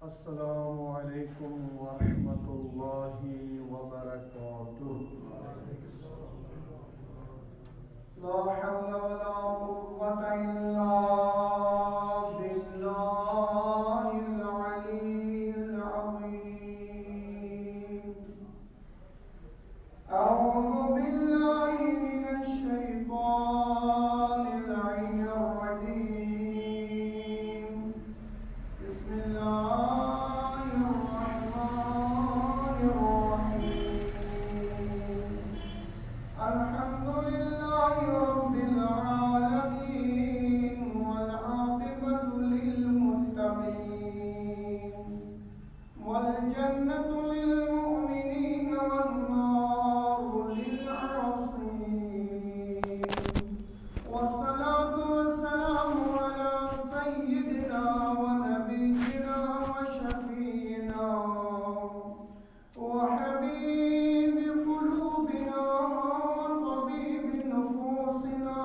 السلام علیکم ورحمۃ اللہ وبرکاتہ۔ لا حول ولا قوة إلا بالله العلي العظيم۔ أعوذ بالله من الشيطان اللعين الرجيم۔ بسم الله الرحمن الرحيم۔ الحمد لله رب العالمين والعاقبة للمتقين والجنة للمؤمنين والنار للعاصين، والصلاة والسلام على سيدنا ونبينا وشفينا وحبيب قلوبنا وطبيب نفوسنا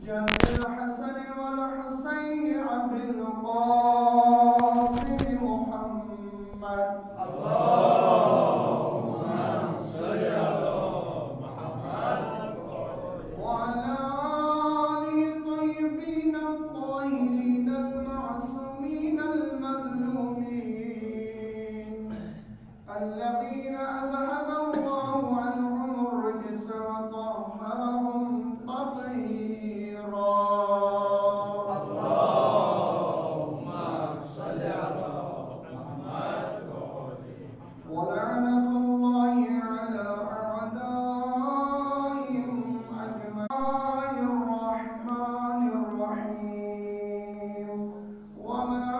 جد الحسن والحسين عبد القاسم محمد اللهم صل على محمد وعلى آله الطيبين الطاهرين المعصومين المظلومين الذين أذهب الله عنهم الرجس وطهرهم تطهيرا۔ اللهم صل على محمد ولعنة الله على أعدائهم أجمعين الرحمن الرحيم، وما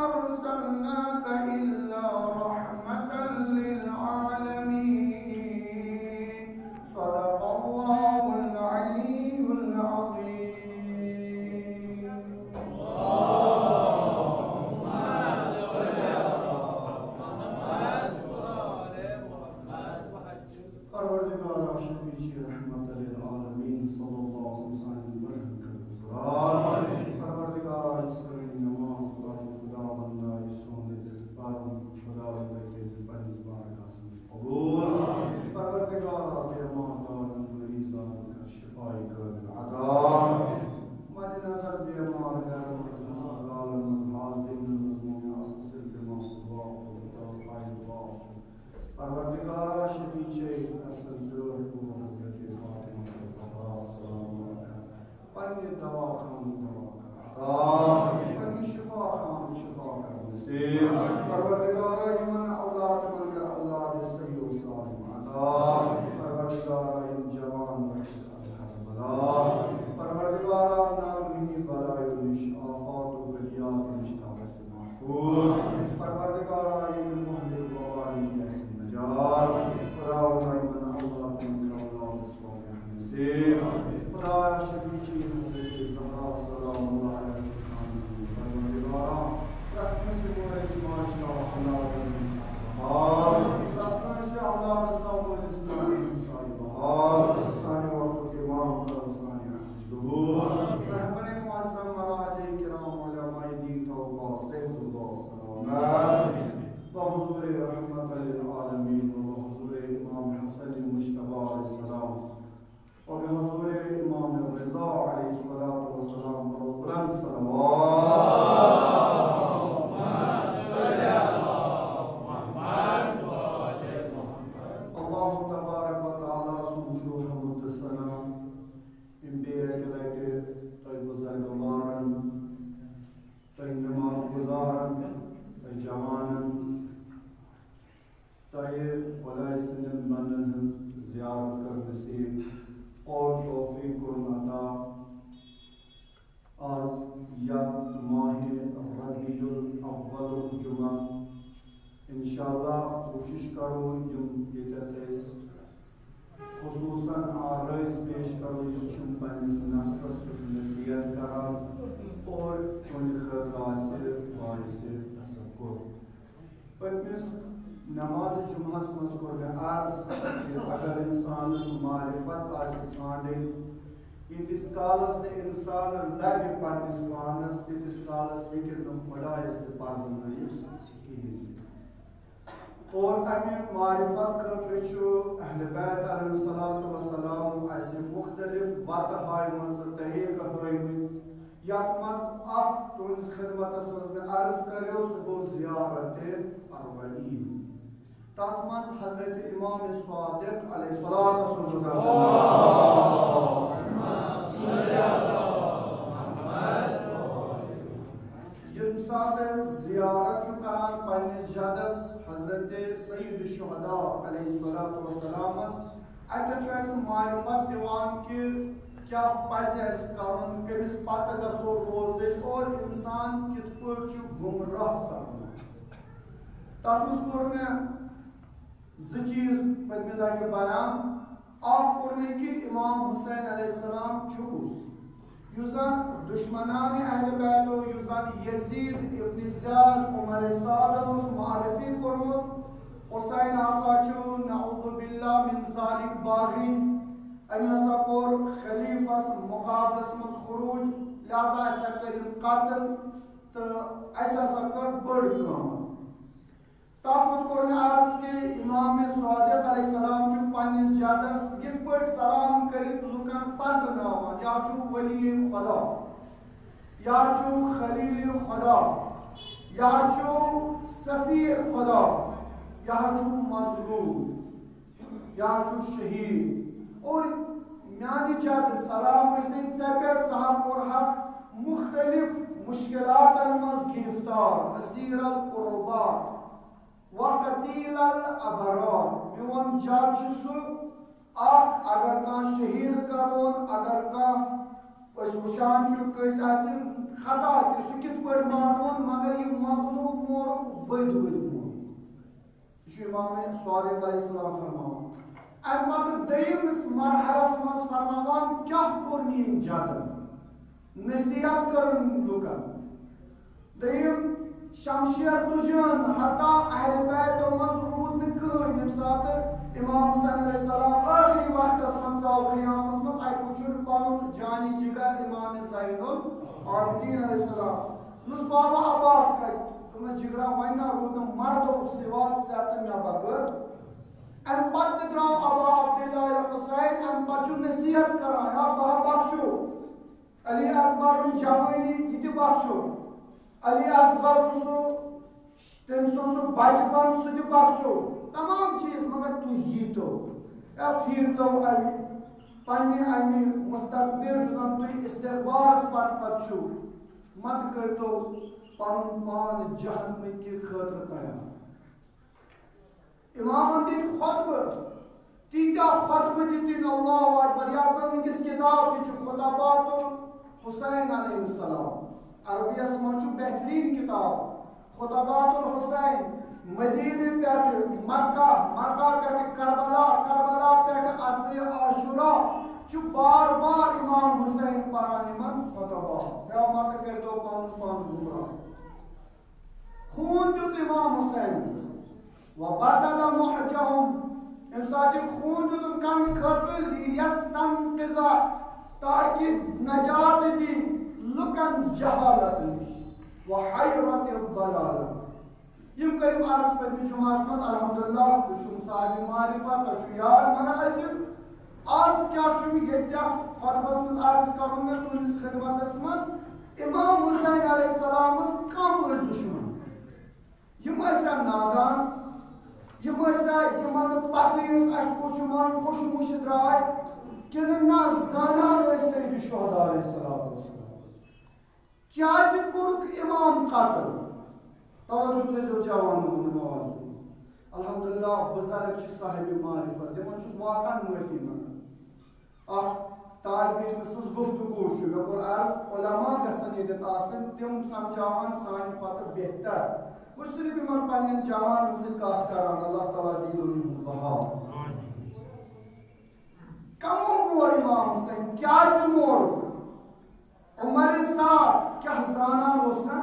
أرسلناك إلا رحمة للعالمين، صدق الله العلي العظيم۔ اللهم صل على محمد وآل محمد پروردگارا شفیع رحمت للعالمین صلی اللہ علیہ وسلم پروردگارا اسرائیل نماز پڑھ خدا بندہ سونے دل پارم خدا بندہ کے زبان زبان قاسم قبول پروردگارا بیمار دارن مریض دارن کا شفائی کر عطا مد نظر بیمار دارن مزدالن مزحاضرین مزمون اسسل بمصباح و بتوقعی باش پروردگارا شفیع اصل ضرور کو حضرت فاطمہ الزہرا سلام علیہا پنی دوا خان دوا کر پنی شفا خان شفا کر نصیب پروردگارا ایمن اولاد من کر اولاد صحیح و سالم عطا پروردگارا ام جوان بخش از ہر بلا پروردگارا نامینی بلای و نش آفات و بلیات نشتاب سے محفوظ پروردگارا ام محل وبالی ایسی نجات خدا و ایمن اولاد من کر اولاد صالح نصیب خدا شفیع حضرت زہرا سلام اللہ علیہ پروردگارا رحمت سے مورے اسماش کا اولاد بہار رحمت سے اولاد اسلام و اسلام انسائی بہار ثانی وقت کے امام کرم ثانی ظہور رحمن معظم مراجع کرام علماء دین توبہ صحت اللہ سلامت بحضور رحمت للعالمین وبحضور امام حسن مجتبی علیہ السلام وبحضور امام رضا علیہ الصلوۃ والسلام بلند صلوات اللہ تبارک و تعالی سمجھو حمد السلام ان بیرے کے لئے تئی بزرگوارن تئی نماز گزارن تئی جوانن تئی خدای سنن بندن زیارت کر نصیب اور توفیق کرن عطا آج یک ماہ ربیع الاول جمعہ انشاءاللہ کوشش کرو یہ خصوصاً آرائز پیش کرو یہ پنس نفسس نصیحت کران اور ان خطاثر باعث تذکر پتمس نماز جمعہ مز کور عرض کہ اگر انسانس معرفت آسہ ژھانڈن ییتِس کالس نہٕ اِنسان لَگہِ پننِس پانس تیٖتِس کالس ہیٚکہِ نہٕ خۄدایس تہِ پرزنٲیِتھ کِہیٖنۍ اور اَمہِ معرفت خٲطرٕ چھُ اہلِ بیت علیہ الصلوۃ والسلام اَسہِ مُختلف وَتہٕ ہٲیمژٕ طریٖقہٕ ہٲیمٕتۍ یتھ منٛز اکھ تُہنٛدِس خدمتس منٛز مےٚ عرض کریو سُہ گوٚو زیارت اربعین تتھ منٛز حضرت امام صادق علیہ الصلوۃ ییٚمہِ ساتہٕ زیارت چھُ کران پننِس جدس حضرت سید الشہداء علیہ الصلوۃ والسلامس اتہِ چھُ اَسہِ معرفت دِوان کہِ کیٛاہ پزِ اَسہِ کرُن کٔمِس پتہٕ گژھو روزٕنۍ اور انسان کِتھ پٲٹھۍ چھُ گمراہ سپدان تتھ منٛز کوٚر مےٚ زٕ چیٖز پٔتمہِ لٹہِ بیان اکھ کوٚر مےٚ کہِ امام حسین علیہ السلام چھُ کُس یُس زن دُشمنانِ اہلِ بیتو یُس زن یزید ابن زیاد عمر سعدن اوس معرفی کوٚرمُت حسین ہسا چھُ نعوذ باللہ من ذالک باغی أمۍ ہسا کوٚر خلیفس مقابلس منٛز خروج لہذا اَسہِ کٔرِن قتل تہٕ اَسہِ ہسا کٔر بٔڑ کٲم تتھ منٛز کوٚر مےٚ عرض کہِ امام صادق علیہ السلام چھُ پننِس جدس یِتھ پٲٹھۍ سلام کٔرِتھ لُکن پرزناوان یا چھُ ولی خدا یا چھُ خلیل خدا یا چھُ سفیر خدا یا چھُ مظلوم یا چھُ شہید اور میانہِ جد سلام ٲسِن ژےٚ پٮ۪ٹھ ژٕ ہا کوٚرہکھ مختلف مشکلاتن منٛز گرفتار اسیر القربات وقتیل الابرار میون جد چھُ سُہ اکھ اگر کانٛہہ شہید کرون اگر کانٛہہ أسۍ وٕچھان چھُ کٲنٛسہِ آسہِ خطا تہِ سُہ کِتھ پٲٹھۍ مانون مگر یہِ مظلوم مورُکھ ؤدۍ ؤدۍ مور یہِ چھُ امام صادق علیہ السلام فرماوان اَمہِ پتہٕ دوٚیمِس مرحلس منٛز فرماوان کیٛاہ کوٚر میٛٲنۍ جدن نصیحت کٔرٕن لُکن دوٚیِم شمشیر تُجن حتیٰ اہلِ بیتو منٛز روٗد نہٕ کٕہٕنۍ ییٚمہِ ساتہٕ امام حسین علیہ السلام ٲخری وقتس منٛز ژاو خیامس منٛز اتہِ وٕچھُن پنُن جانی جگر امام زین العابدین علیہ السلام دوٚپُس بابا عباس کتہِ دوٚپنس جگرا وۄنۍ نہ روٗد نہٕ مردو سوا ژےٚ تہٕ مےٚ بغٲر اَمہِ پتہٕ تہِ درٛاو ابا عبداللہ حسین اَمہِ پتہٕ چھُ نصیحت کران یا بہٕ بخشو علی اکبرن جوٲنی یہِ تہِ بخشو علی اصغر سُہ تٔمۍ سُنٛد سُہ بچپن سُہ تہِ بخشو تمام چیٖز مگر تُہۍ ییٖتو یا پھیٖرتو اَمہِ پننہِ اَمہِ مستقبل یُس زن تُہۍ استقبالس پتہٕ چھُو متہٕ کٔرۍتو پنُن پان جہنمہٕ کہِ خٲطرٕ تیار امامن دِتۍ خۄطبہٕ تیٖتیاہ خۄطبہٕ دِتِنۍ اللہ اکبر یتھ زن وٕنکیٚس کِتاب تہِ چھُ خطابات الحسین علیہ السلام عربیس منٛز چھُ بہتریٖن کِتاب خطابات الحسین مدیٖنہٕ پٮ۪ٹھٕ مکہ مکہ پٮ۪ٹھٕ کربلا کربلا پٮ۪ٹھٕ عصرِ عاشورا چھُ بار بار امام حسین پران یِمن خطابات یا متہٕ کٔرۍتو پنُن پان گمراہ خوٗن دیُت امام حسین وبذل محجهم ییٚمہِ ساتہٕ یہِ خوٗن دیُتُن کمہِ خٲطرٕ لیستنقذ تاکہِ نجات دِی لُکن جہالت نِش وحیرت الضلالہ یِم کٔرِم عرض پٔتمہِ جُمعس منٛز الحمدللہ تُہۍ چھُو صاحبِ معرفت تۄہہِ چھُ یاد مگر أزیُک عرض کیٛاہ چھُ ییٚتہِ خۄطبس منٛز عرض کرُن مےٚ تُہنٛدِس خدمتس منٛز امام حسین علیہ السلامس کم ٲسۍ دُشمن یِم ٲسیا نادان یِم ٲسیا یِمن نہٕ پتہٕ ٲس اَسہِ کُس چھُ مانُن کُس مُشہِ درٛاے کِنہٕ نہ زانان ٲسۍ سید الشہداء علیہ السلام کیٛازِ کوٚرُکھ امام قتل توجہ تھٲیزیو جوانو نماز الحمدللہ بزرگ چھِ صاحبِ معرفت تِمن چھُس واقعن معٲفی منٛگان اکھ طالبہِ علمہٕ سٕنٛز گفتگوٗ چھُ مےٚ کوٚر عرض علما گژھن ییٚتٮ۪تھ آسٕنۍ تِم سمجھاوان سانہِ کھۄتہٕ بہتر بہٕ چھُس صرف یِمن پننٮ۪ن جوانن سۭتۍ کتھ کران اللہ تعالیٰ دِیِن یِہُنٛد بہاو کمو مور امام حسین کیٛازِ مورُکھ عمر سعد کیٛاہ زانان اوس نا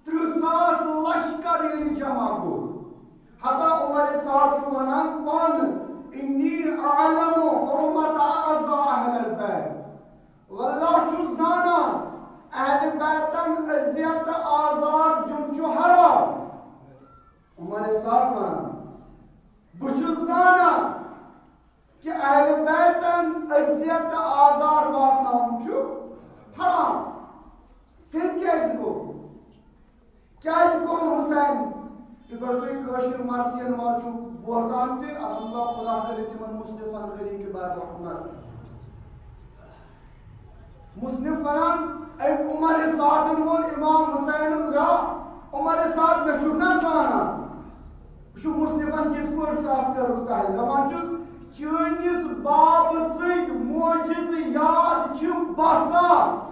30,000 لشکر ییٚلہِ جمع گوٚو حتیٰ عمر سعد چھُ ونان پانہٕ انی اعلم حرمت اعضاء اہل البیت واللہ چھو زانا اہل بیتن عزیت آزار دن چھو حرام عمر ساتھ وانا بچو زانا کہ اہل بیتن عزیت آزار واتنام چھو حرام پھر کیسے کو حسین اگر تو کاشر مرسین مارشو بوزان تے الحمدللہ خدا کرے تمن مصنفان کری کے بعد رحمت مصنف ونان اے عمر سعد وول امام حسین جا عمر سعد میں چھنا سانا شو مصنفان کس پر چاپ کر استاد دمان چس چونس باب سید موجز یاد چھ باساس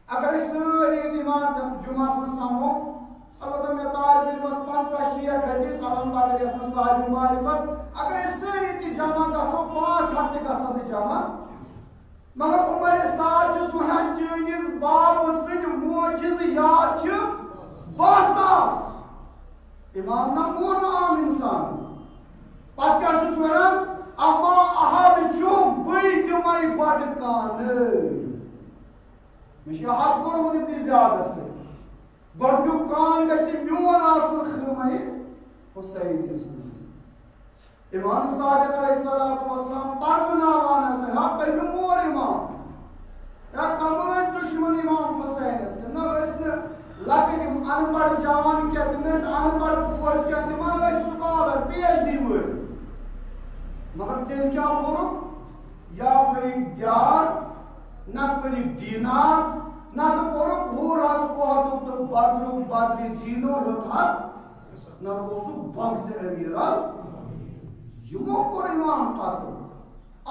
اگر اس ایمان جمعہ کو سامو البتہ میں طالب علم 50 حدیث الحمدللہ میرے اپنے صاحب معرفت اگر اس سے جمع کا سو 5 ہفتے کا سب جمع مگر عمر ساتھ جس وہاں چینیز باب سن موجز یاد چھ باساس امام نہ مورنا عام انسان پتہ کیا چھس ونان اما احد چھم بئی تمے بڑ کان مش احد کوٚرمُت اتنی زیادہ سے گۄڈنیُک کان گژھِ میون آسُن خٲمے حُسین سٕنٛز امام صادق علیہ الصلوۃ والسلام پرزناوان ہسا ہا پٔرِو مور امام یا کم ٲسۍ دُشمن امام حُسینس تِم نہ ٲسۍ نہٕ لۄکٕٹۍ ان پڑھ جوان کینٛہہ تِم ٲسۍ ان پڑھ فوج کینٛہہ تِم ٲسۍ سکالر پی ایچ ڈی وٲلۍ مگر تیٚلہِ کیٛاہ کوٚرُکھ یا پھٔرِکھ دیار نہ پھٔرِکھ دیٖنار نہ پوٚرُکھ ہورس پوہدُک تہٕ بدرُک بدرِ دیٖنو ہیوٚت حظ نہ اوسُکھ بغضِ امیر یمو کوٚر امام قتل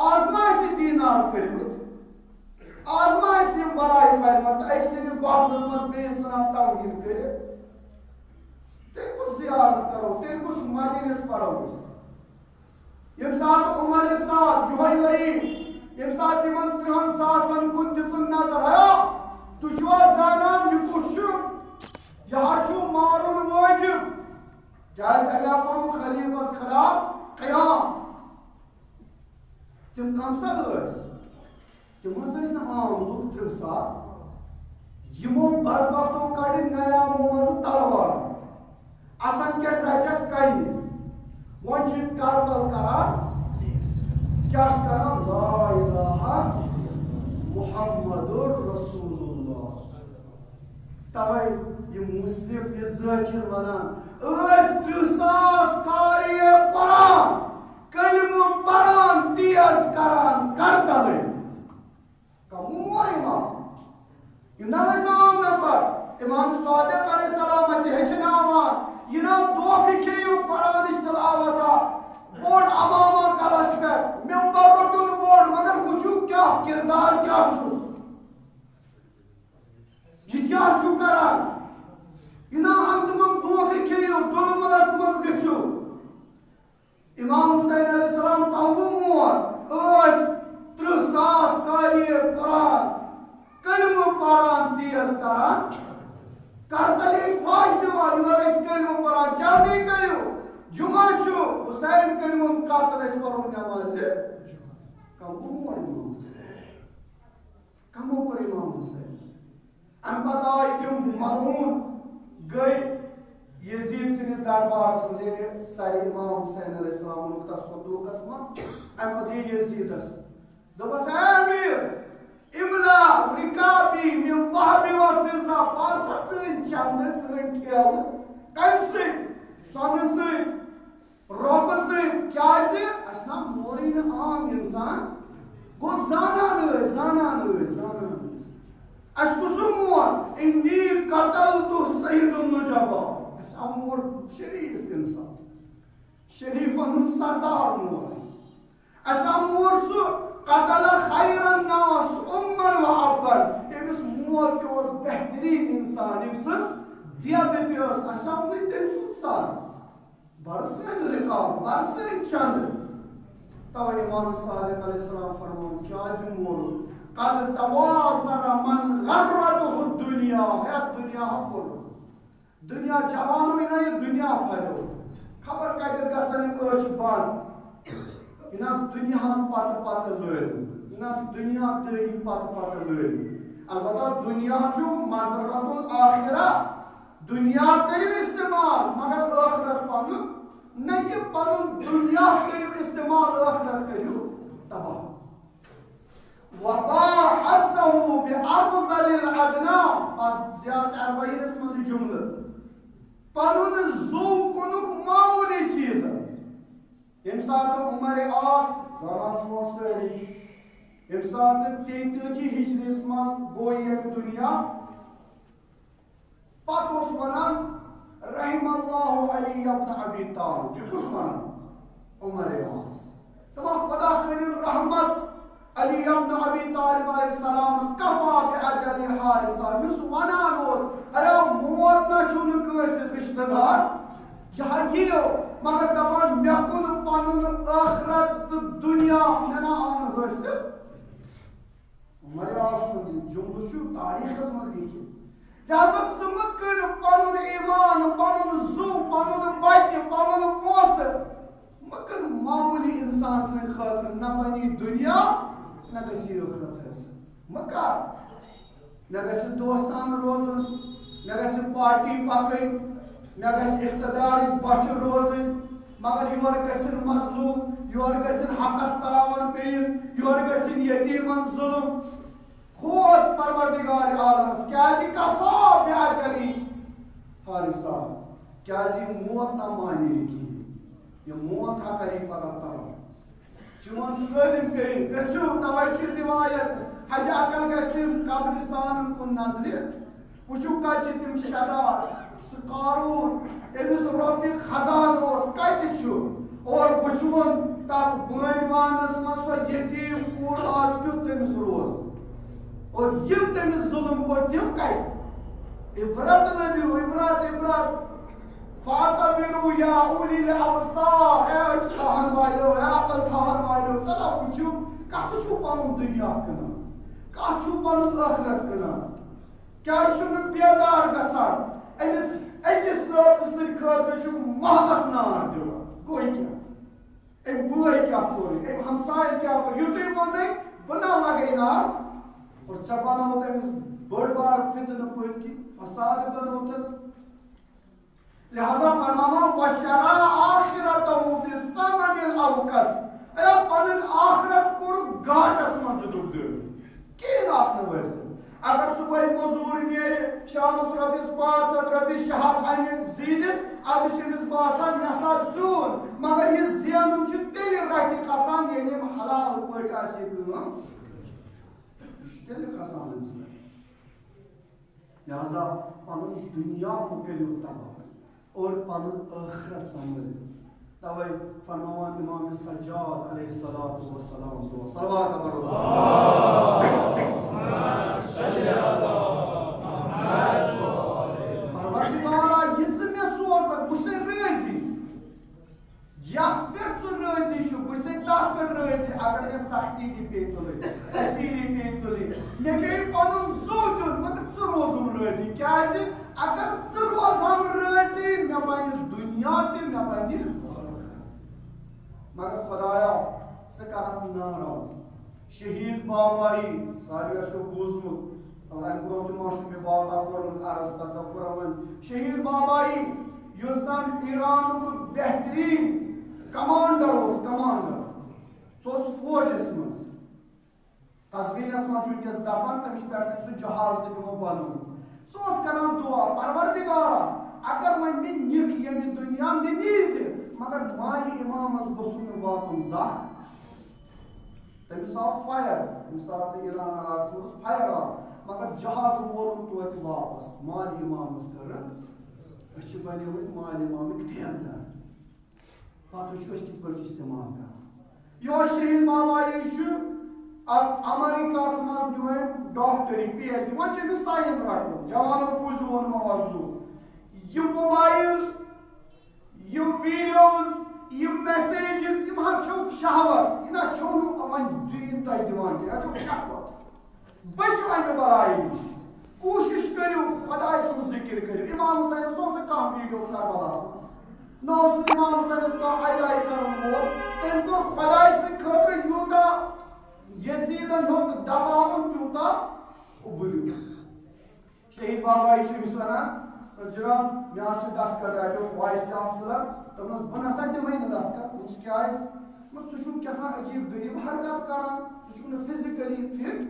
آز ما آسہِ دیٖنار پھٔرمٕتۍ آز ما آسہِ یِم بلاے پھٔرمٕژ أکۍ سٕنٛدِ بغضس منٛز بیٚیِس ژھٕنان توہیٖن کٔرِتھ تیٚلہِ کُس زیارت کرو تیٚلہِ کُس مجلس پرو أسۍ ییٚمہِ ساتہٕ عمر سعد یِہوٚے لعیٖب ییٚمہِ ساتہٕ تِمن 30 ساسن کُن دِژٕن نظر ہیا تُہۍ چھِوا زانان یہِ کُس چھُ یہِ حظ چھُ مارُن وٲجِب کیٛازِ اَمہِ کوٚرُکھ خلیفس خلاف قیام تِم کم سا ٲسۍ تِم حظ ٲسۍ نہٕ عام لُکھ 30 ساس یِمو بدبختو کڑِ نیامو منٛزٕ تلوار اتن کیٛاہ رچکھ کنہِ وۄنۍ چھِ کربل کران کیا کران لا الہ محمد رسول اللہ توے یہ مصنف یہ ذاکر ونان ٲسۍ 30 ساس قاری قرآن کلمہٕ پران تیز کران کردلے کمو مور امام یہ نہ ٲسۍ نہٕ عام نفر امام صادق علیہ السلام ٲسۍ ہیٚچھناوان یہ نہ دھوکہٕ کھیٚیِو قرآنٕچ تلاوتہ بوڑ امامہ کلس پہ ممبر رٹن بوڑ مگر وچھو کیا کردار کیا چھس یہ کیا چھو کران یہ نہ ہم تمام دھوکہٕ کھیٚیِو دۄن ملس منٛز گژھِو امام حسین علیہ السلام کمبو مور ٲسۍ 30 ساس قاری قرآن کلمہٕ پران تیز کران کرتل ٲسۍ فاش دِوان یورٕ ٲسۍ کلمہٕ پران جلدی کٔرِو جمعہ چھُ حسین کٔرۍوُن قتل أسۍ پرو نمازِ کمو کوٚر امام حسین کمو کوٚر امام حسین امہِ پتہٕ آے تِم ملعوٗن گٔے یزیٖد سٕنٛدِس دربارس منٛز ییٚلہِ سرِ امام حسین علیہ السلام ووٚنُکھ تتھ صندوٗقس منٛز امہِ پتہٕ گٔے یزیٖدس دوٚپس اے امیر املا رکابی من وہبی و فضا پارسا سٕنٛدۍ چندٕ سٕنٛدۍ ٹھیلہٕ کمہِ سۭتۍ سۄنہٕ سۭتۍ رۄپہٕ سۭتۍ کیٛازِ اَسہِ نا مورٕے نہٕ عام اِنسان گوٚو زانان ٲسۍ اَسہِ کُسُم مور اِنی قتلتُ سید النجبا اَسہِ آو مور شریٖف اِنسان شریٖفن ہُنٛد سردار مور اَسہِ آو مور سُہ قتل خیر الناس امن و ابن أمِس مول تہِ اوس بہتریٖن اِنسان أمۍ سٕنٛز دٮ۪د تہِ ٲس اَسہِ آو نہٕ تٔمۍ سُنٛد سر بر سٕنٛدۍ رِکاب بر سٕنٛدۍ چندٕ توے امام صادق علیہ السلام فرمون کیٛازِ مورُن قد توازر من غرته الدنیا ہے دنیا پھوٚل دنیا جوانوٕے نہ یہِ دنیا پھلیو خبر کتٮ۪تھ گژھن یِم أچھ بنٛد یہِ نا دُنیاہس پتہٕ پتہٕ لٲگۍ نہ دنیا تاری پتہ لری البتہ دنیا چھو مزرعۃ الآخرہ دنیا کریو استعمال مگر آخرت پنن نہ کہ پنن دنیا کریو استعمال آخرت کریو تباہ وباع حظه بأرذل الأدنى زیادہ اربعین اسم جملہ پنن زو کنک معمولی چیز یم سات عمر آس زالان شو سری یم سات تیتجی ہجرس من گوئی دنیا پتہ اس ونان رحم اللہ علی ابن ابی طالب یہ کس ونان عمر آس تمام خدا کرن رحمت علی ابن ابی طالب علیہ السلام کفا باجل حارثہ یس ونان اوس ارے موت نہ چھن کٲنٛسہِ رشتہ دار یہ مگر دپان مے کن پنن آخرت تو دنیا مے نہ آن حٲصِل عمر آس سُنٛد جملہٕ چھُ تاریخس منٛز لیکھِتھ لہذا ژٕ مہٕ کٕن پنن ایمان پنن زو پنن بچہ پنن پونٛسہٕ مہٕ کٕن معمولی انسان سٕنٛدِ خٲطرٕ نہ بنی دنیا نہ گژھی ٲخرت حٲصِل مہٕ کر نہ گژھِ دوستان روزُن نہ گژھِ پارٹی پکٕنۍ نہ گژھِ اقتدار بچہ روزٕنۍ مگر یور گژھن مظلوم یور گژھن حقس تاوان پیٚیِن یور گژھن یتیٖمن ظُلم کھوژ پروردگار عالمس کیازِ کفا باجل حارثہ کیازِ یہ موت نہ مانے کہیٖنۍ یہ موت ہا کری پگاہ تباہ چون سٲلِم کٔرِتھ گٔژھِو توے چھِ روایت حج عقل گژھِ قبرستانن کُن نظرِ وٕچھِو کتہِ چھِ تِم شداد سُہ قارون أمِس رۄپیہِ خزان اوس کتہِ چھُ اور بہٕ چھُون تتھ بٲنِوانس منٛز سۄ یتیٖم کوٗر آز کیُتھ تٔمِس روز اور یِم تٔمِس ظُلم کوٚر تِم کتہِ عبرت لٔبِو عبرت فاعتبروا یا اولی الابصار اے أچھ تھاون والیو اے عقل تھاون والیو تلا وٕچھِو کتھ چھُو پنُن دُنیا کٕنان کتھ چھُو پنُن ٲخرت کٕنان کیازِ چھُو نہٕ بیدار گژھان أمِس أکِس رٲتہٕ سٕنٛدِ خٲطرٕ چھُ محلس نار دِوان گوٚو کیٛاہ أمۍ بٲے کیٛاہ کوٚر أمۍ ہمساین کیٛاہ کوٚر یُتُے ووٚنُے بہٕ نہ لگے نار اور ژےٚ بنووُتھ أمِس بٔڑ بار فتنہٕ پٔتۍ کِنۍ فساد بنووتھس لہذا فرماوا وشرا آخرته بالثمن الاوکس اے پنن آخرت کوٚر گاٹس منٛز دِتُکھ دٲرۍ کِہیٖنۍ آکھ نہٕ حٲصِل اگر صبحٲے موٚزوٗر نیرِ شامس رۄپیس 500 رۄپیہِ 600 انہِ زیٖنِتھ ادٕ چھِ أمِس باسان مےٚ ہسا زیوٗن مگر یہِ زینُن چھُ تیٚلہِ رٹہِ کھسان ییٚلہِ أمۍ حلال پٲٹھۍ آسہِ یہِ کٲم یہِ چھُ تیٚلہِ کھسان أمِس لہذا پنُن دُنیا مہٕ کٔرِو تباہ اور پنن ٲخرت سنبھٲلِو توے فرماوان امام سجاد علیہ الصلوۃ والسلام سو صلوات پروردگارا یہ ژٕ مےٚ سوزکھ بہٕ چھُسے رٲضی یتھ پٮ۪ٹھ ژٕ رٲضی چھُکھ بہٕ چھُسے تتھ پٮ۪ٹھ رٲضی اگر مےٚ سختی تہِ پیٚیہِ تُلٕنۍ أسیٖری پیٚیہِ تُلٕنۍ مےٚ پیٚیہِ پنُن زو دیُن مگر ژٕ روزُم رٲضی کیازِ اگر ژٕ روزہم رٲضی مےٚ بنہِ دُنیا تہِ مےٚ بنہِ مگر خدایا ژٕ کرکھ ناراض شہید بابایی ساروی آسیو بوٗزمُت امہِ برونٛہہ تہِ ما چھُ مےٚ باپا کوٚرمُت عرض تصور وۄنۍ شہید بابایی یُس زن ایرانُک بہتریٖن کمانڈر اوس کمانڈر سُہ اوس فوجس منٛز قزویٖنس منٛز چھُ وٕنکیٚس دفن تٔمِس چھُ پٮ۪ٹھ سُہ جہاز تہِ تِمو بنومُت سُہ اوس کران دعا پروردگارا اگر وۄنۍ مےٚ نِکھ ییٚمہِ دُنیا مےٚ نیٖزِ مگر مالہِ اِمامس گوٚژھُم نہٕ واتُن زانٛہہ تٔمِس آو فایر تٔمِس آو نہٕ ایران علاقس منٛز فایر آو مگر جہاز ووتُن توتہِ واپس مالہِ اِمامس کٔرٕن أسۍ چھِ بنیمٕتۍ مالہِ اِمامٕکۍ ٹھیکہٕ در پتہٕ وٕچھو أسۍ کِتھ پٲٹھۍ چھِ استعمال کران یہوے شہید بابایی چھُ امریکاہس منٛز نیوٗ أمۍ ڈاکٹری پی ایچ ڈی وۄنۍ چھُ أمِس ساین رٹُن جوانو بوٗزِو ووٚن موضوٗع یِم موبایل یِم ویٖڈیوز یِم میسیجز یِم حظ چھُو شہوت یہِ نہ چھُو نہٕ وۄنۍ دیٖن تۄہہِ دِوان کینٛہہ یہِ چھُو شہوت بٔچِو امہِ بلایہِ نِش کوٗشِش کٔرِو خۄداے سُنٛد ذِکر کٔرِو اِمام حُسینس اوس نہٕ کانٛہہ ویٖڈیو کربلاہس منٛز نہ اوس اِمام حُسینس کانٛہہ ہاے لایٹ کرن وول تٔمۍ کوٚر خۄداے سٕنٛدِ خٲطرٕ یوٗتاہ یزیدن ہیوت دباون تیوتا ابریو شہید بابا یہ امس ونان جناب مےٚ چھُ دسکت اَتہِ وایس چانسلر دوٚپنس بہٕ نسا دِمٕے نہٕ دسکت دوٚپُس کیٛازِ ژٕ چھُکھ کیٛاہ عجیٖب غریٖب حرکت کران ژٕ چھُکھ نہٕ فِزِکلی فِٹ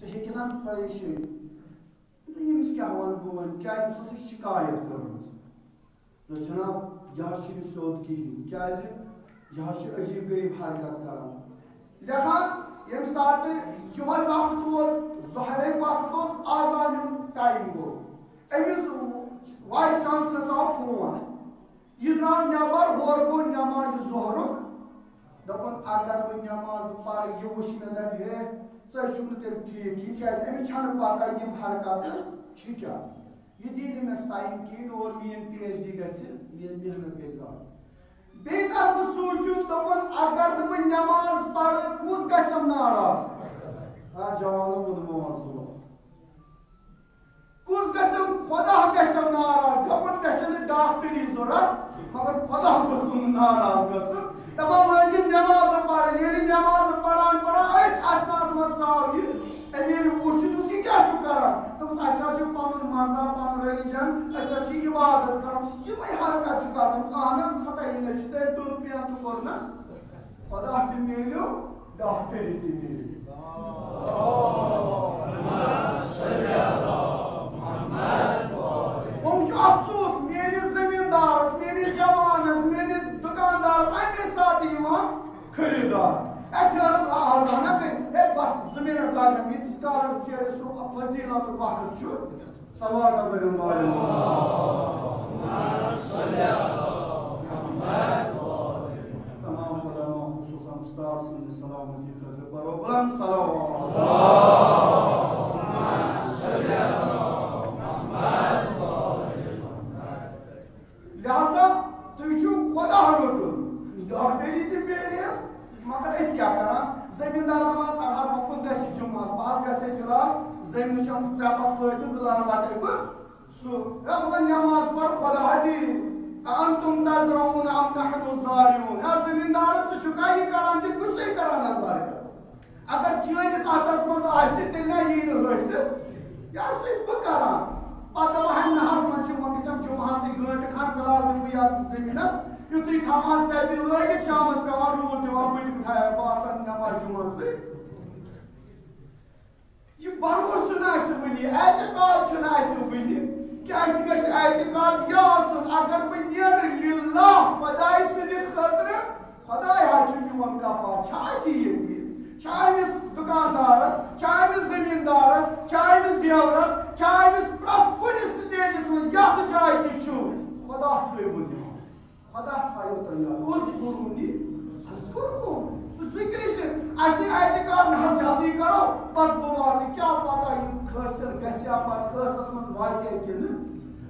ژےٚ چھے کیٛاہ پریشٲنی ییٚمِس کیٛاہ وَنہٕ بہٕ وۄنۍ کیٛازِ أمِس ٲسٕکھ شِکایت کٔرمٕژ دوٚپُس جناب یہِ حظ چھُنہٕ سیوٚد کِہیٖنۍ کیٛازِ یہِ حظ چھُ عجیٖب غریٖب حرکت کران لیکھان ییٚمہِ ساتہٕ یِہوٚے وقت اوس ظۄہرے وقت اوس آزان ہُنٛد ٹایم گوٚو أمِس وایس چانسلرس آو فون یہِ درٛاو نٮ۪بر ہورٕ گوٚو نٮ۪مازِ ظۄہرُک دوٚپُن اگر بہٕ نٮ۪ماز پرٕ یہِ وٕچھ مےٚ دپہِ ہے ژٕ چھُکھ نہٕ تیٚلہِ ٹھیٖک کِہیٖنۍ کیٛازِ أمِس چھَنہٕ پتہ یِم حرکتہٕ چھِ کیٛاہ یہِ دی نہٕ مےٚ ساین کِہیٖنۍ اور میٛٲنۍ پی ایچ ڈی گژھِ میٛٲنۍ محنت گژھِ ضایع بیٚیہِ کر بہٕ سوٗنٛچُن دوٚپُن اگر نہٕ بہٕ نٮ۪ماز پرٕ کُس گژھٮ۪م ناراض جوانو ووٚنمو منٛز کُس گژھٮ۪م خۄدا گژھٮ۪م ناراض دوٚپُن مےٚ چھَنہٕ ڈاکٹری ضوٚرتھ مگر خۄدا گوٚژھُم نہٕ ناراض گژھُن دپان لٲگِن نٮ۪مازٕ پرٕنۍ ییٚلہِ نٮ۪مازٕ پران أتھۍ اَستانَس منٛز ژاو یہِ أمۍ ییٚلہِ وُچھ دوٚپُس یہِ کیٛاہ چھُ کران دوٚپُس اَسہِ حظ چھُ پَنُن مذہب پَنُن ریٚلِجن أسۍ حظ چھِ عبادت کران یِمے حرکت چھُ کران اہن حظ ہتا یہِ چھُ تیٚلہِ توٚر محنت کوٚرنَس خۄدا تہِ میلیو ڈاکٹری تہِ میلیو وۄنۍ چھُ افسوٗس میٲنِس زٔمیٖندارس میٲنِس جوانس میٲنِس دُکاندارس اَمے ساتہٕ یِوان خٔریٖدار ٹھٔہرس آز ونان ہے بس 2 مِنٹ لگن ییٖتِس کالس بِچٲرِس سُہ فضیٖلتُک وقت چھُ صلوات بٔرِو تمام علما خصوٗصاً اُستاد سٕنٛدِ سلامتی خٲطرٕ پرو بُلند لہذا تُہۍ چھِو خۄدا رٔٹُن ڈاکٹری تہِ میلیس مگر أسۍ کیٛاہ کران زٔمیٖندار دپان ترہا رۄپُس گژھِ جُمعس بہٕ حظ گژھے فِلحال زٔمیٖنس چھَم ژٮ۪پس لٲجمٕژ بہٕ زن رٹے بہٕ سُہ ہے بہٕ نٮ۪ماز پر خۄدا دی أنتُم تزرعون أم نحن الزارعون ہے زٔمیٖندار ژٕ چھُکھا یہِ کران کِنہٕ بہٕ چھُسے کران اتھ برکت اگر چٲنِس اتھس منٛز آسہِ تیٚلہِ نہ یی نہٕ حٲصِل یہِ ہسا بہٕ کران پتہٕ دپان نہ حظ وۄنۍ چھُ وۄنۍ گژھٮ۪م جُمعسٕے گٲنٛٹہٕ کھنٛڈ فِلحال دِمہٕ بہٕ یتھ زٔمیٖنس یُتھُے تھاوان ژٮ۪پہِ لٲگِتھ شامس پیٚوان روٗد دِوان بہٕ تہِ بہٕ آسان نٮ۪ماز جُمعسٕے یہِ بروسہٕ چھُنہٕ اَسہِ وٕنہِ اعتقاد چھُنہٕ اَسہِ وٕنہِ کہِ اَسہِ گژھِ اعتقاد یہِ آسُن اگر بہٕ نیرٕ لِلہ خۄداے سٕنٛدِ خٲطرٕ خۄداے حظ چھُ میون کفار چھا اَسہِ یقیٖن چھا أمِس دُکاندارس چھا أمِس زٔمیٖندارس چھا أمِس دیورس چھا أمِس پرٛٮ۪تھ کُنہِ سٹیجس منٛز یتھ جایہِ تہِ چھُ خۄدا تھٲیوُن یاد خۄدا تھایو تۄہہِ یاد اُذکُرونی اذکُرکُم سُہ ذِکرِ چھِ اَسہِ اعتقاد نہ حظ جلدی کرو پتہٕ بہٕ واتہٕ کیٛاہ پتہ یہِ خٲصِر گژھیا پتہٕ خٲصس منٛز واتیا کِنہٕ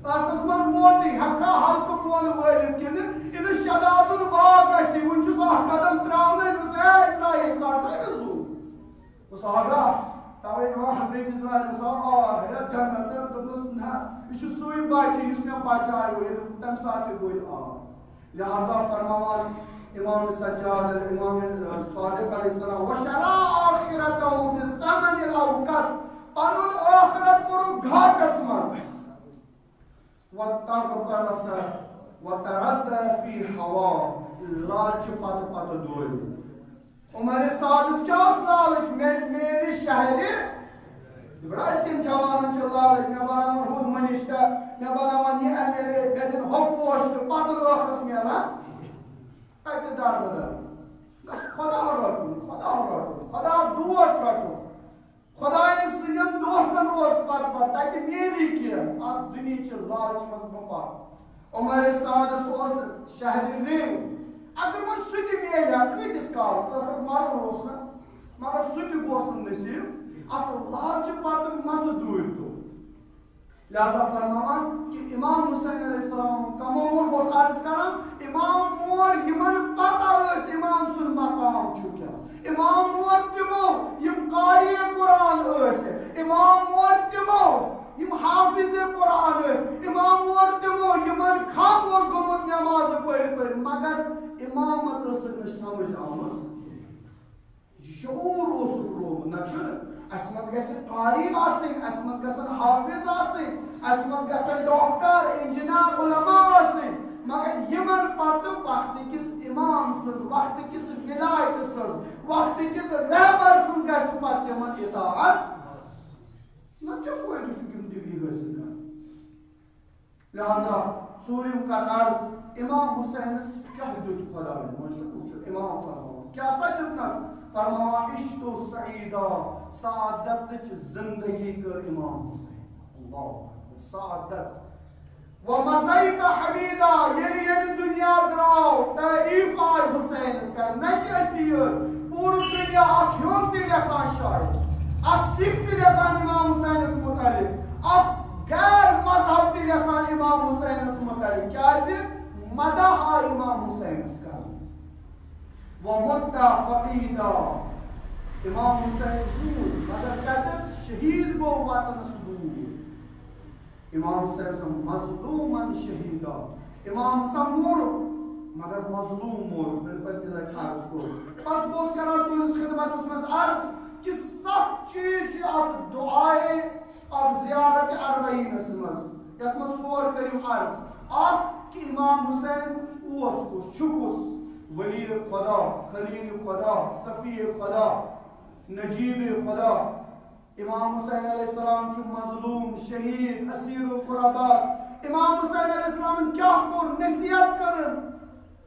ٲسس منٛز ووتٕے ہٮ۪کھا ہلکہٕ کۄل وٲلِتھ کِنہٕ یِنہٕ شدادُن باغ گژھِ وُنہِ چھُس اکھ قدم ترٛاونَے دوٚپُس ہے اسرایٖل کڑ سا أمِس زوٗ بہٕ آگاہ تَوَے دَپان حضرت اسرایٖلَس آو آر ہے جنت دوٚپنَس نہ یہِ چھُ سُے بچہِ یُس مےٚ بچایو ییٚلہِ تَمہِ ساتہٕ تہِ گوٚو آر لہذا فرماوان امام سجاد امام صادق علیہ السلام وشرا آخرتہُ فی الزمن الاوکس پنُن ٲخرت کوٚرُکھ گھاٹس منٛز وتغطرس وتردى فی ہوا لالچہِ پتہٕ پتہٕ دورِ عمر سادس کیٛاہ اوس لالچ میلہِ شہرِ بڑا أزکٮ۪ن جوانن چھِ لالچ مےٚ بناوان ہُہ مٔنِشٹر مےٚ بناوان یہِ ایم ایل اے مےٚ دِن ہُہ پوسٹ پتہٕ ٲخرس میلان تَتہِ دربٕدر گژھِ خۄدا رٹُن خۄدا دوست رٹُن خۄدایَن سٕنٛدٮ۪ن دوستن روز پتہٕ تَتہِ میلی کینٛہہ اتھ دُنہِچہِ لالچہِ منٛز مہ پَر عمر سادس اوس شہرِ رِنٛگ اگر وۄنۍ سُہ تہِ میلہِ ہا کۭتِس کالس ٲخر مرُن اوس نہ مگر سُہ تہِ گوٚژھ نہٕ نصیٖب اتھ لالچہِ پتہٕ متہٕ دوٗرِ تو لہذا فرماوان کہ امام حسین علیہ السلام کمو مول گوٚژھ عرض کران امام مول یِمن پتہ ٲس امام سُنٛد مقام چھُ کیٛاہ امام مول تِمو یِم قاری قرآن ٲسۍ امام مول تِمو یِم حافظ قرآن ٲسۍ امام مول تِمو یِمن کھپ اوس گوٚمُت نٮ۪مازٕ پٔرۍ پٔرۍ مگر امامت ٲسٕکھ نہٕ سمجھ آمٕژ یہِ چھُ شعور روم نہ قاری آسن گژھن حافظ آسن گژھن ڈاکٹر انجینئر علماء آسن مگر یمن پتہ وقت کس امام سز وقت کس ولایت سز وقت کس رہبر سز گژھِ پتہ تمن اطاعت نہ کیا فائدہ چھُ یِم ڈگری حٲصِل کران لہذا ژوٗرِم کر عرض امام حسینس کیا دیُت خۄدایَن وۄنۍ شُکر چھُ امام فرماوان کیٛاہ سا دیُتنس فرماوان عشتو سعیدہ سعادتٕچ زندگی کر امام حسین اللہ اکبر سعادت ومزیت حمیدہ ییٚلہِ دنیا درٛاو تعریٖف آے حسینس کر نہ کہ أسی یوت پوٗرٕ دنیا اکھ ہیوٚن تہِ لیکھان شاید اکھ سکھ تہِ لیکھان امام حسینس متعلق اکھ غیر مذہب تہِ لیکھان امام حسینس متعلق کیازِ مدح آے امام حسینس کر ومت فقیدہ امام حسین دور مگر کتت شہید گو وطنس دور امام حسین سم مظلومن شہیدہ امام سم مور مگر مظلوم مور میں پتہ لگ عرض کو بس بوس کران تہنٛدِس خدمتس منٛز عرض کہ سخت چیز ات دعائے ات زیارت اربعینس منٛز یتھ منٛز ژور کٔرِو عرض اکھ کہ امام حسین اوس کُس چھُ کُس ولی خدا خلیل خدا صفی خدا نجیب خدا امام حسین علیہ السلام چھُ مظلوم شہید اسیر القربات امام حسین علیہ السلام کیا کور نصیحت کرن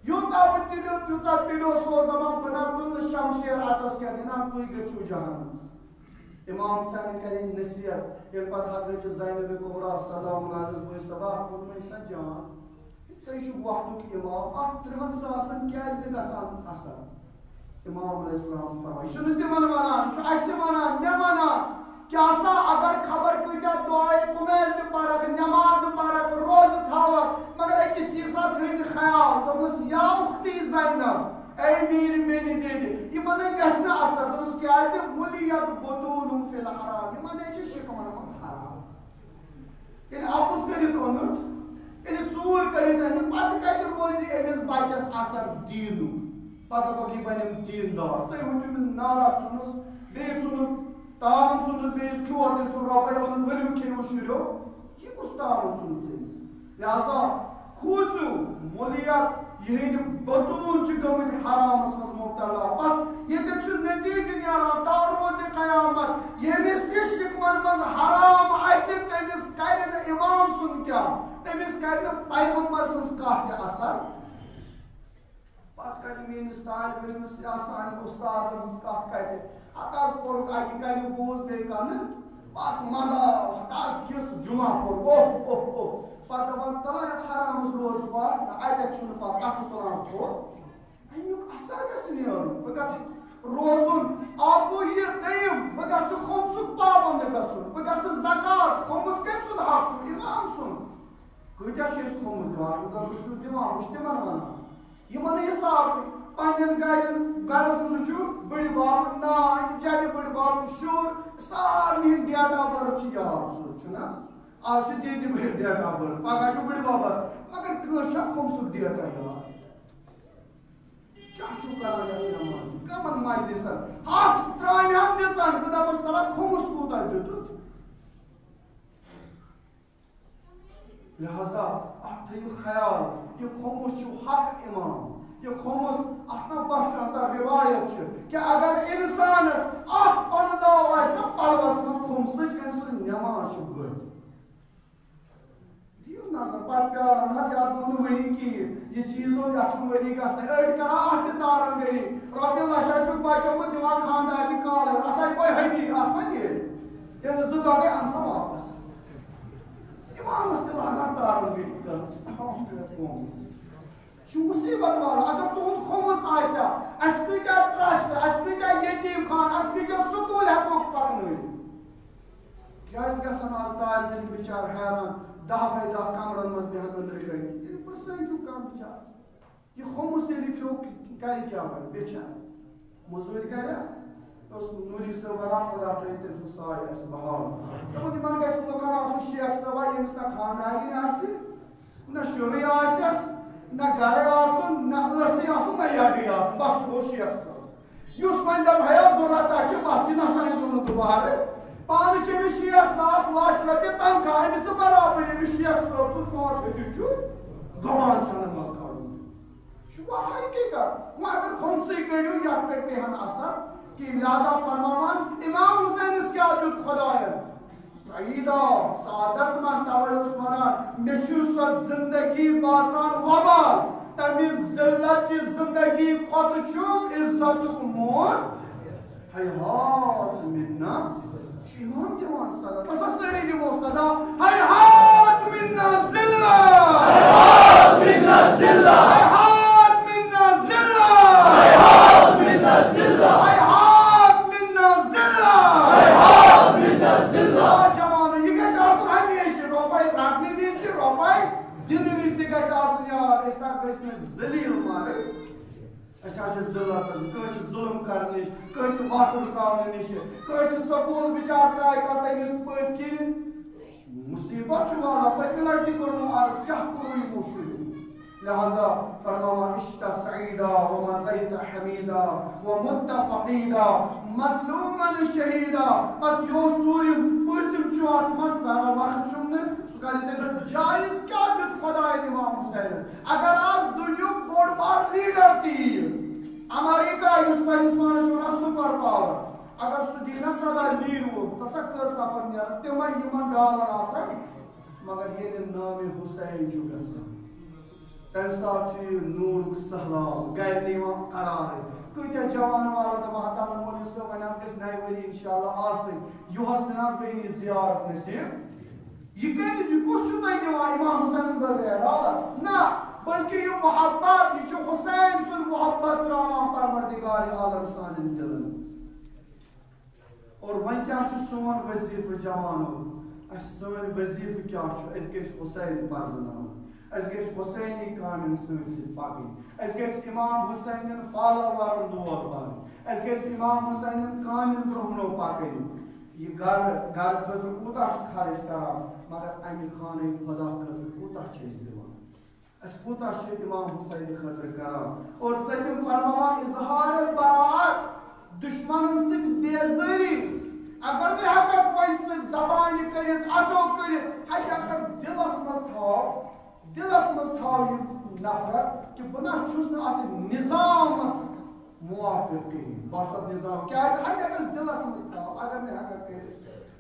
یوتاہ بہ دلو تیوژاہ دلو سوز دپان بہ نہ تُلہٕ شمشیر اتس کیٛاہ دِنان تُہۍ گٔژھِو جہنمس امام حسین کرے نصیحت ییٚلہِ پتہٕ حضرت زینب کبریٰ سلام علیہ صبح کوٚرمے سا جان ژے چھُکھ وقتُک امام اتھ 30 ساسن کیٛازِ تہِ گژھان اثر امام علیہ السلام فرمایا یہِ چھُنہٕ تِمن ونان یہِ چھُ اسہِ ونان مےٚ ونان کیٛاہ سا اگر خبر کۭتیاہ دعایے کُمیل تہِ پرکھ نماز پرکھ روزٕ تھاوکھ مگر أکِس چیٖزا تھٲیزِ خیال دوٚپمَس یا اُختی زینب اے میٛٲنۍ بیٚنہِ دیدِ یِمن ہے گژھِ نہٕ اثر دوٚپمَس کیٛازِ مُلیت بطوٗنُم فی الحرام یِمن ہے چھِ شِکمن منٛز حرام ییٚلہِ اَپُز کٔرِتھ اوٚنُتھ ییٚلہِ ژوٗر کٔرِتھ أنِتھ پتہٕ کتہِ روزِ أمِس بچس اثر دیٖنُک پتہٕ دپکھ یہِ بنیٚم دیٖندار ژےٚ ہیوٚت أمِس نارا ژھُنُتھ بیٚیہِ ژھُنُتھ تاون ژھُنُتھ بیٚیِس کھیوٚو تٔمۍ سُنٛد رۄپے اوسُن ؤلِو کھیٚیِو شُرٮ۪و یہِ کُس تاون ژھُنُتھ ژےٚ لہذا کھوٗژِو مُلیت یِہٕنٛدِ بطوٗن چھِ گٔمٕتۍ حرامس منٛز مُبتلا بس ییٚتٮ۪تھ چھُ نتیٖجہٕ نیران تا روزِ قیامت ییٚمِس تہِ شِکمن منٛز حرام اَژِ تٔمِس کرِ نہٕ امام سُنٛد کیٛاہ تٔمِس کرِ نہٕ پیغمبر سٕنٛز کانٛہہ تہِ اثر پتہٕ کتہِ میٲنِس طالبہِ علمس یا سانہِ اُستادن ہٕنٛز کتھ کتہِ ہتہٕ حظ پوٚرُکھ اکہِ کنہِ بوٗز بیٚیہِ کنہِ بس مزٕ آو ہتہٕ حظ کِژھ جُمعہ پوٚر اوہ اوہ اوہ پتہٕ دپان تلا یتھ حرامس روز پتھ نہ اتٮ۪تھ چھُنہٕ پتہٕ اتھٕ تُلان تھوٚد امیُک اثر گژھِ نیرُن بہٕ گژھٕ روزُن اکھ گوٚو یہِ دوٚیِم بہٕ گژھٕ خُمسُک پابنٛد گژھُن بہٕ گژھٕ زکات خُمُس کٔمۍ سُنٛد حق چھُ امام سُنٛد کۭتیاہ چھِ أسۍ خُمُس دِوان تُہۍ چھِو دِوان بہٕ چھُس تِمن ونان یِمن حساب پننٮ۪ن گرٮ۪ن گرس منٛز چھُ بٕڈِ بب نانۍ جدِ بٕڈِ بب شُر سارنٕے ہٕنٛدۍ ڈیٹ آف برتھ چھِ یاد چھُنہ حظ آز چھِ دیدِ بٔڈۍ ڈیٹ آف برتھ پگہہ چھُ بٕڈِ ببس مگر کٲنٛسہِ چھا خُمسُک ڈیٹا یاد کیٛاہ چھُو کران یتھ نمازِ کمن مجلسن ہتھ ترامہِ حظ دِژن بہٕ دپس تلا خُمُس کوٗتاہ دِتُتھ لہذا اتھ تھٲیِو خیال یہِ خُمُس چھُ حق امام یہ خُمُس اتھ نہ بخشان روایت چھِ کہ اگر انسانس اکھ پنہٕ داو آسہِ نہ پلوس منٛز خُمسٕچ أمۍ سٕنٛز نٮ۪ماز چھِ بٔڑ دِیِو نظر پتہٕ پیاران حظ یتھ گوٚو نہٕ ؤری کِہیٖنۍ یہِ چیٖز اوس یتھ چھُنہٕ ؤری گژھنٕے أڑۍ کران اتھ تہِ تارن گٔری رۄپیہِ لچھا چھُکھ بچومُت دِوان خانٛدارنہِ کالر ہسا گوٚو ہتی اتھ ما نیرِ ییٚلہِ 2 دۄہ گٔے ان سا واپس امامس تہِ لاگان تارن گٔری کرٕنۍ چھُ مُصیبت والا اگر تُہُنٛد خُمُس آسہِ ہا اَسہِ کۭتیاہ ٹرسٹ اَسہِ کۭتیاہ یتیٖم خان اَسہِ کۭتیاہ سکوٗل ہٮ۪کوکھ پرنٲوِتھ کیٛازِ گژھن آز طالبہِ علم بِچار حیران 10 بے 10 کمرن منٛز بیٚہن أنٛدرٕ کٔنۍ ییٚلہِ پرٛژھٲنۍ چھُ کانٛہہ بِچار یہِ خُمُس ییٚلہِ کھیوٚو کرِ کیٛاہ وۄنۍ بِچار موٚزوٗرۍ کریا اوس نوٗری صٲب ونان خۄدا تھٲیِن تٔمۍ سُنٛد سایہِ آسہِ بحال دوٚپُن یِمن گژھِ لُکن آسُن شیخ صٲبا ییٚمِس نہ خانٛدارِنۍ آسہِ نہ شُرُے آسٮ۪س نہ گرے آسُن نہ ٲسٕے آسُن نہ یڈٕے آسُن بس سُہ گوٚو شیخ صٲب Yusman da bhaya zorata ki bahti nasan yolu duvarı. Paani çevi şiyak saas laç rapi tam kaimisi beraber bir şiyak sorsun muhat ödücüz. Gaman çanımaz kaldı. Şu var hakika. Mağdur komsi geliyor yakbet behan asar. Ki lihaza farmaman İmam Hüseyin iskâdüt khudayın. Saida, saadetman tavay Osmanan, meçhusa zindagi basan vabal. Temiz zillatçı zindagi kotuçum izzatu umur. Hayhat minna. İmam divan sada. Nasıl söyleyeyim o sada? Hayhat minna zilla. Hayhat minna zilla. Hayhat minna zilla. Hayhat minna zilla. Hayhat minna zilla. Hayhat minna zilla. Cavanı yıkacağısın hangi işi? Robay bırakmayı değilsin robay. Dinimiz yıkacağısın ya. Esnaf besme zilil mari. Aşağı zillatın, kırşı zulüm karniş, kırşı vakıf kanuniş, kırşı sakul biçar kay katemiz pıt ki musibet şu valla pıtlar ki kurumu arz kah kuruyu boşuyu. Lihaza farmama işta sa'ida ve mazayta hamida ve mutta faqida mazluman şehida bas yosurim pıtım çoğatmaz bana vakit şumdu sukalite bir caiz kâdüt Khudayın İmam Hüseyin. Agar az dünya borbar lider değil. Amerika Yusman şuna super power. Agar sudina sada liru tasak kız kapan ya tema iman dalar asak magar yenin nami Hüseyin jugasa. Temsalçı nur sahla gayrniva kararı. Kıta cavan wala da mahtan molisi ve nazges nayveli inşallah asın. Yuhas nazgeni ziyaret nasip. یہ کہتے ہیں کچھ چھتا ہی نہیں امام حسین بردے ڈالا نا بلکہ یہ محبت یہ چھو حسین سن محبت رانا پروردگار عالم سان دلن اور وہاں کیا چھو سون وظیف جوانو اس سون وظیف کیا چھو اس کے حسین پرزنا اس کے حسینی کامن سنسی پاکی اس کے امام حسین فالا وارن دور پاکی اس کے امام حسین کامن برہنو پاکی یہ گھر خطر کوتا خارج کرا مگر امی خانه خدا خطر کوتا چیز دیوان اس کوتا چیز امام حسین خطر کرا اور سکم فرماوا اظہار براعت دشمنن سے بیزاری اگر نے حقیقت کوئی سے زبانی کرید عطو کرید حقیقت دلس مستھاو یہ نفرت کہ بنا چوزن آتی نظام موافق کی باسط نظام کیا ہے حقیقت دلس مستھاو اگر نے حقیقت کرید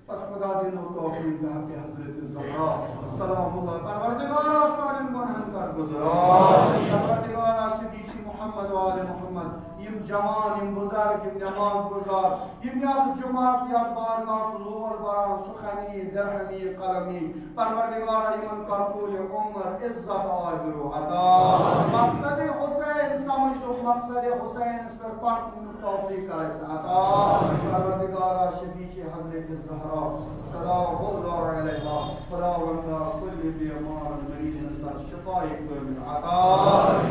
بس خدا دین و توفیق بحق حضرت الزہرا سلام اللہ پروردگارہ سالم گنہن کر گزرا پروردگارہ شدیشی محمد و آل محمد یم جوان یم بزرگ یم نماز گزار یم یاد جمعہ یاد بارگاہ سلور بران سخنی درہمی قلمی پروردگارہ یمن کرپول عمر عزت آجر و عطا مقصد حسین سمجھ تو مقصد حسین اس پر پاک توفیق کرے عطا پروردگارہ شدیشی حضرت الزہرا سلام اللہ علیہ خدا وندہ کل بیمار مریض اندر شفائی کرن عطا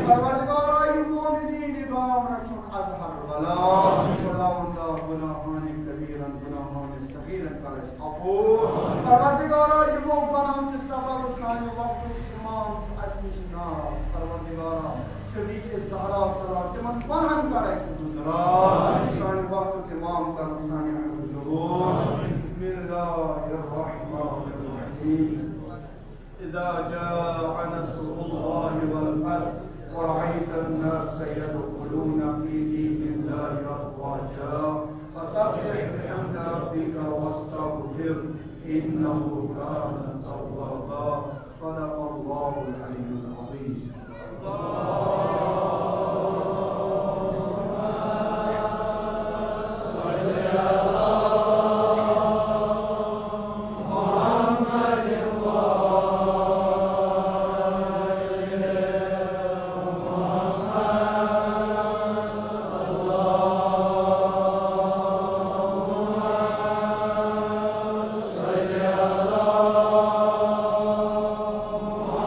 پروردگارہ یم مومنین دعام رچون ازہر بلا خدا وندہ گناہان کبیرن گناہان صغیرن کرش عفو پروردگارہ یمو بنام کی سبب سانی وقت امام چو اسمش نارا پروردگارہ شدیچ زہرا صلاح تمن پنہن کرش گزرا سانی وقت امام کا سانی حضور بسم الله الرحمن الرحيم إذا جاء نصر الله والفتح ورأيت الناس يدخلون في دين الله أفواجا فسبح بحمد ربك واستغفر إنه كان توابا صدق الله العلي العظيم.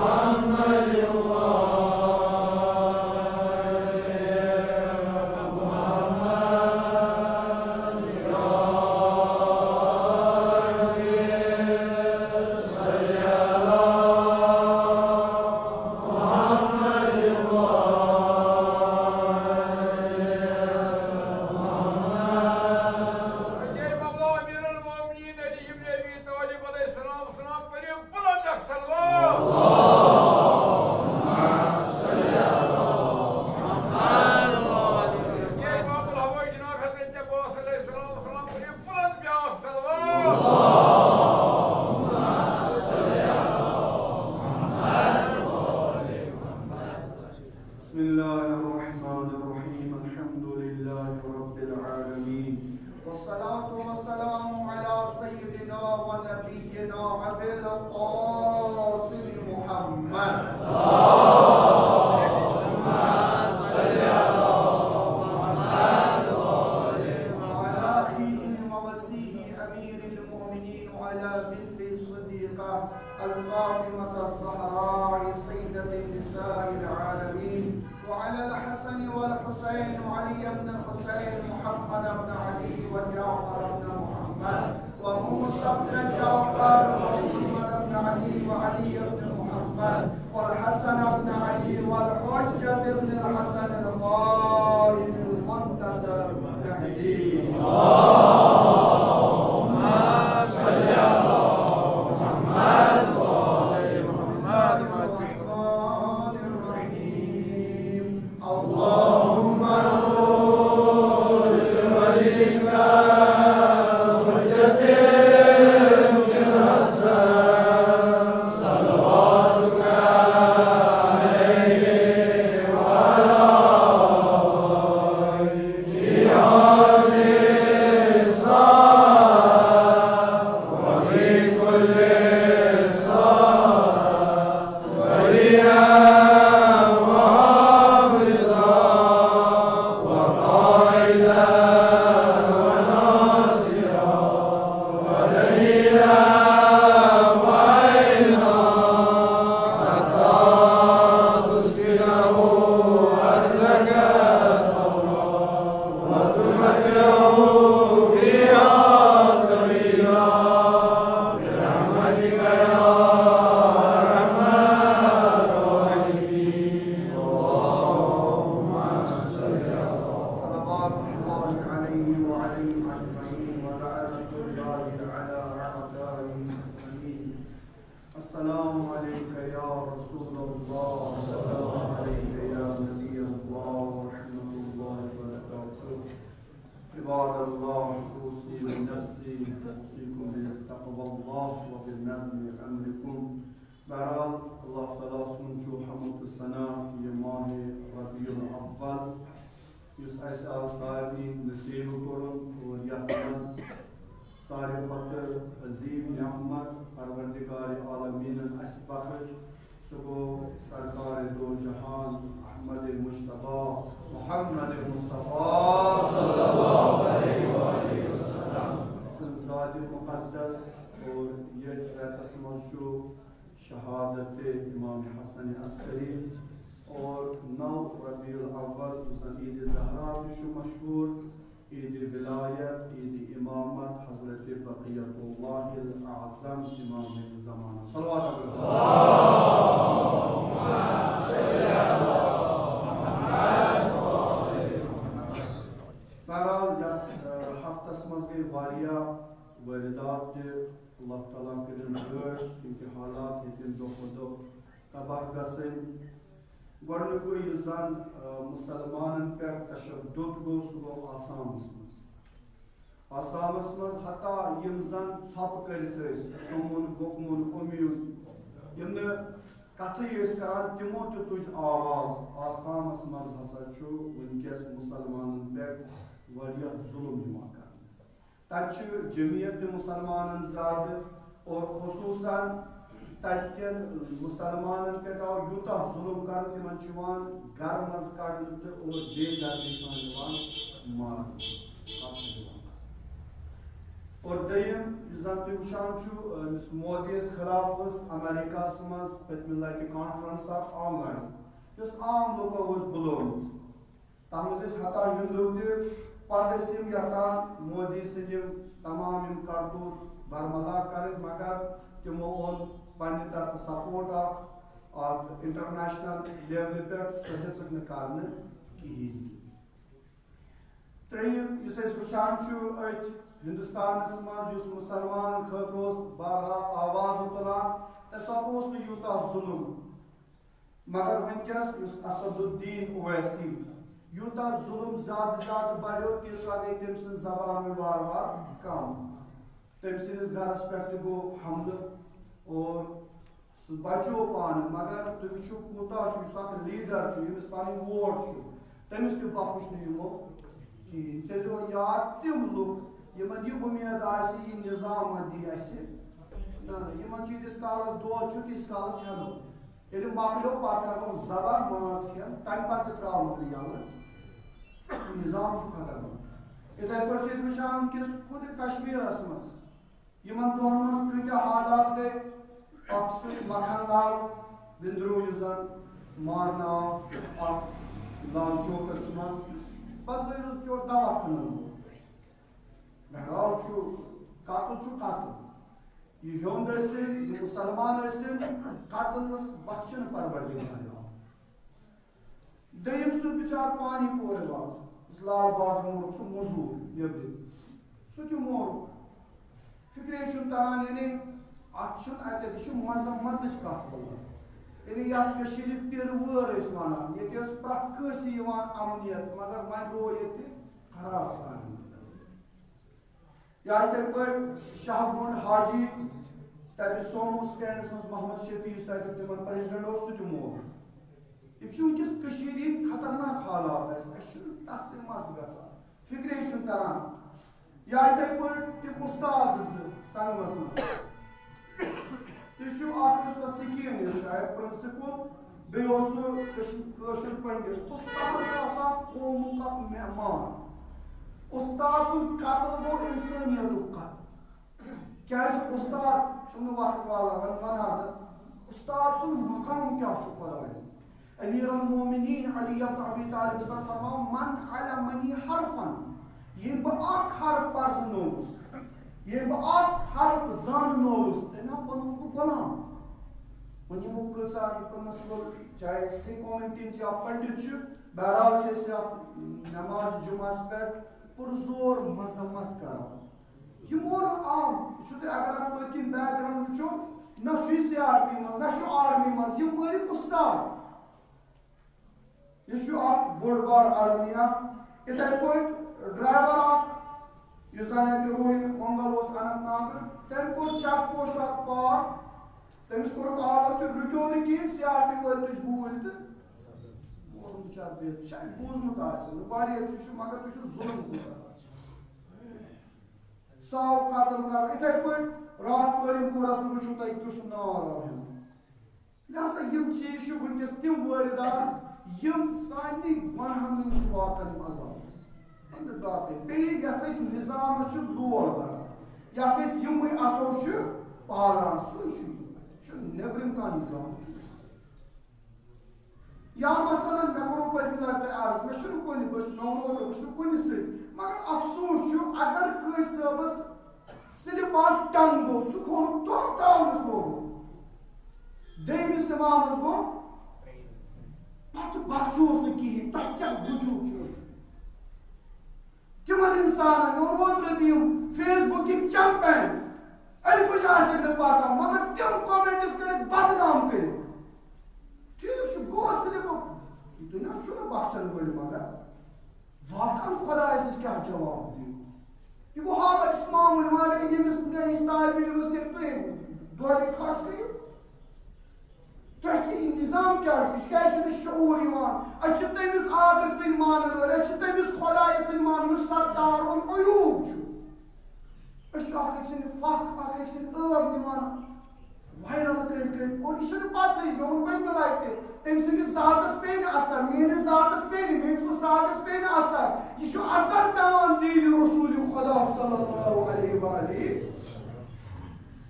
Muhammad القاسم محمد الفاطمة الزهراء سيدة النساء العالمين وعلى الحسن والحسين وعلي بن الحسين محمد بن علي وجعفر بن محمد وموسى بن جعفر ومحمد بن علي وعلي بن محمد والحسن بن علي والحجة بن الحسن القائم المنتظر المهدي شہادت امام حسن عسکری اور 9 ربیع الاول عید زہرا بھی مشہور عید ولایت عید امامت حضرت بقیت اللہ الاعظم امام زمانہ صلوات اللہ بہرحال ہفتس مز گئی واریاہ واردات اللہ تعالیٰ کرن بٲش کیونکہ حالات ہیٚتن دۄہ کھۄتہٕ دۄہ تباہ گژھٕنۍ گۄڈنیُکُے یُس زن مُسلمانن پٮ۪ٹھ تشدد گوٚو سُہ گوٚو آسامس منٛز حتیٰ یِم زن ژھۄپہٕ کٔرِتھ ٲسۍ ژوٚمُن گوٚکمُن اُمیُن یِم نہٕ کتھٕے ٲسۍ کران تِمو تہِ تُج آواز آسامس منٛز ہسا چھُ وٕنکیٚس مُسلمانن پٮ۪ٹھ واریاہ ظُلم یِوان کرنہٕ تَتہِ چھُ جمعیت تہِ مُسلمانن زیادٕ اور خصوٗصاً تَتہِ کٮ۪ن مُسلمانن پٮ۪ٹھ آو یوٗتاہ ظُلم کرنہٕ تِمن چھُ یِوان گرٕ منٛز کڑنہٕ تہٕ اور بے دردی سان یِوان مارنہٕ اور دوٚیِم یُس زن تُہۍ وٕچھان چھُو یُس مودی یس خلاف ٲس امریکاہس منٛز پٔتمہِ لٹہِ کانفرنس اکھ آن لاین یۄس عام لُکو ٲس بُلٲومٕژ تتھ منٛز ٲسۍ حتیٰ ہِندوٗ تہِ پتہٕ ٲسۍ یِم یژھان مودی سٕنٛدۍ یِم تمام یِم کرتوٗت برملا کرٕنۍ مگر تِمو اوٚن پننہِ طرفہٕ سپورٹ اکھ انٹرنیشنل لیولہِ پٮ۪ٹھ سُہ ہیٚژٕکھ نہٕ کرنہٕ کِہیٖنۍ ترٛیٚیِم یُس أسۍ وٕچھان چھُ أتھۍ ہندوستانس منٛز یُس مُسلمانن خٲطرٕ اوس بہرحال آواز تُلان تمہِ ساتہٕ اوس نہٕ یوٗتاہ ظُلم مگر وٕنکیٚس یُس اسد الدین اویسی یوٗتاہ ظُلم زیادٕ زیادٕ بڑیو تیٖژاہ گٔے تٔمۍ سٕنٛز زبان وارٕ وارٕ کم تٔمۍ سٕنٛدِس گرس پٮ۪ٹھ تہِ گوٚو حملہٕ اور سُہ بچیو پانہٕ مگر تُہۍ وٕچھِو کوٗتاہ چھُ یُس اکھ لیٖڈر چھُ ییٚمِس پنٕنۍ ووٹ چھُ تٔمِس تہِ بخٕش نہٕ یِمو کِہیٖنۍ تھٲیزیو یاد تِم لُکھ یِمن یہِ اُمید آسہِ یہِ نظام ما دی اسہِ یمن چھ ییتِس کالس دود چھُ تیٖتِس کالس ہٮ۪نو ییٚلہِ مۄکلیو پتہٕ کرنو زبر ماز کھٮ۪ن تمہِ پتہٕ تراونو نہٕ یلہٕ نظام چھُ ختم یِتھے پٲٹھۍ چھِ أسۍ وٕچھان وٕنکیٚس خود کشمیٖرس منٛز یِمن دۄہن منٛز کۭتیاہ حالات گٔے اکھ سُہ مکھن لال بِندرو یُس زن مارنہٕ آو اکھ لال چوکس منٛز بظٲہِر چور دوا کٕنن بہرحال چھُ قتل چھُ قتل یہ ہیوٚنٛد ٲسِن یہ مُسلمان ٲسِن قتلس بخشنہٕ پروردگار دوٚیِم سُہ بِچار پانی پورِ وال لال باز مورُکھ سُہ موٚزوٗر نیٚبرِم سُہ تہِ مورُکھ فِکرے چھُنہٕ تران یعنی اتھ چھُنہٕ اتٮ۪تھ یہِ چھُ مذمتٕچ کتھ بلان یعنی یتھ کٔشیٖرِ پِرٕ وٲر ٲسۍ ونان ییٚتہِ ٲس پرٛٮ۪تھ کٲنٛسہِ یِوان امنیت مگر وۄنۍ روو ییٚتہِ خراب سان یا یِتھے پٲٹھۍ شاہ گُنٛڈ حاجی تتہِ سومو سٹینڈس منٛز محمد شفیع یُس تتیُک تِمن پریزڈنٹ اوس سُہ تہِ مور یِم چھِ وٕنکیٚس کٔشیٖرِ ہٕنٛدۍ خطرناک حالات اَسہِ چھُنہٕ تتھ سۭتۍ مزٕ گژھان فِکرے چھُنہٕ تران یا یِتھے پٲٹھۍ تِم اُستاد زٕ سنگمس منٛز تُہۍ چھِو اکھ اوس سۄ سکیٖم یُس شاید پرنسپل بیٚیہِ اوس سُہ کٲشُر پنڈت اُستاد چھُ آسان قومُک اکھ مہمان اُستاد سُنٛد قتل گوٚو اِنسٲنیتُک قتل کیازِ اُستاد چھُنہٕ وقت والان وۄنۍ ونان اُستاد سُنٛد مقام کیاہ چھُ خۄداین امیر المومنین علی ابن ابی طالب صٲب فرماو من علمنی حرفن ییٚلہِ بہٕ اکھ حرف پرزنووُس ییٚلہِ بہٕ اکھ حرف زاننووُس تیٚلہِ ہا بنووُس بہٕ غلام وۄنۍ یِمو کۭژاہ یہِ پرنسپل چاہے سکھ قومنٹین چھِ یا پنڈت چھُ بہرحال چھِ أسۍ اتھ نماز جُمعس پٮ۪ٹھ پُرزور مذمت کران یہِ مور نہٕ عام یہِ چھُ تۄہہِ اگر اتھ پٔتۍ کِنۍ بیک گراوُنڈ وٕچھو نہ چھُ یہِ سی آر پی منٛز نہ چھُ آرمی منٛز یِم مٲرِکھ اُستاد یہِ چھُ اکھ بوٚڑ بار المیہ یِتھے پٲٹھۍ ڈرایور اکھ یُس زن ییٚتہِ روہِت مونگل اوس اننت ناگہٕ تٔمۍ کوٚر چیک پوسٹ اکھ پار تٔمِس کوٚرُکھ آلو تُہۍ رُکیو نہٕ کِہیٖنۍ سی آر پی وٲلۍ تُج گوٗلۍ تہٕ مورُن بِچار بِہِتھ شاید بوٗزمُت آسہِ واریاہ تہِ چھُ مگر تُہۍ چھِو ظُلم کوٗتاہ سُہ آو قتل کرنہٕ یِتھے پٲٹھۍ راتھ پٲرِم پورس منٛز وٕچھِو تۄہہِ کیُتھ نار آو ہٮ۪نہٕ لہذا یِم چیٖز چھِ وٕنکیٚس تِم وٲرِدات یِم سانہِ گۄنہن ہٕنٛدۍ چھِ واتان یِم عذابس أنٛدرٕ باقٕے بیٚیہِ یتھ أسۍ نظامس چھُ دور بران یتھ أسۍ یِموٕے اتھو چھِ پالان سُے چھُ نیٚبرِم کانٛہہ نظام یا مثلاً مےٚ کوٚرُو پٔتمہِ لٹہِ تۄہہِ عرض مےٚ چھُنہٕ کُنہِ بہٕ چھُس نوٚو نوٚو بہٕ چھُس نہٕ کُنہِ سۭتۍ مگر افسوٗس چھُ اگر کٲنٛسہِ صٲبس صرف ٹنگ گوٚو سُہ کھوٚن دۄہ تاونس لوگُن دوٚیمِس اِمامس گوٚو پتہٕ بخشوس نہٕ کِہیٖنۍ تۄہہِ کیٛاہ وجوٗد چھُ تِمن انسانن مےٚ اوٚن اوترٕ یِم فیس بُکٕکۍ چمپین الفٕچ آسٮ۪کھ نہٕ پتہ مگر تِم کومنٹس کٔرِکھ بدنام کٔرِتھ ٹھیٖک چھُ گوٚو صرف دُنیا چھُنہٕ بخشن وٲلۍ مگر واقعن خۄدایس نِش کیٛاہ جواب دِیِو یہِ گوٚو حالت چھُ معموٗلی وۄنۍ ییٚمِس میٲنِس طالبہِ علمس کٔرِو تُہۍ دۄہلہِ خاص کٔرِو تۄہہِ کیٛاہ نظام کیٛاہ چھُ یہِ کیٛازِ چھُنہٕ شعوٗر یِوان أسۍ چھِ تٔمِس آبہٕ سۭتۍ مانن وٲلۍ أسۍ چھِ تٔمِس خۄدایہِ سۭتۍ مانن یُس ستار العیوٗب چھُ أسۍ چھِ اکھ أکۍ سٕنٛدۍ پھکھ اکھ أکۍ سٕنٛدۍ ٲب نِوان وایرل کٔرۍ اور یہِ چھُنہٕ پتہٕے مےٚ ووٚن پٔتمہِ لٹہِ تٔمۍ سٕنٛدِس ذاتس پیٚیہِ نہٕ اثر میٲنِس ذاتس پیٚیہِ نہٕ میٲنِس اُستادس پیٚیہِ نہٕ اثر یہِ چھُ اثر پیٚوان دیٖنِ رسوٗلِ خۄدا صلی اللہ علیہ وآلہ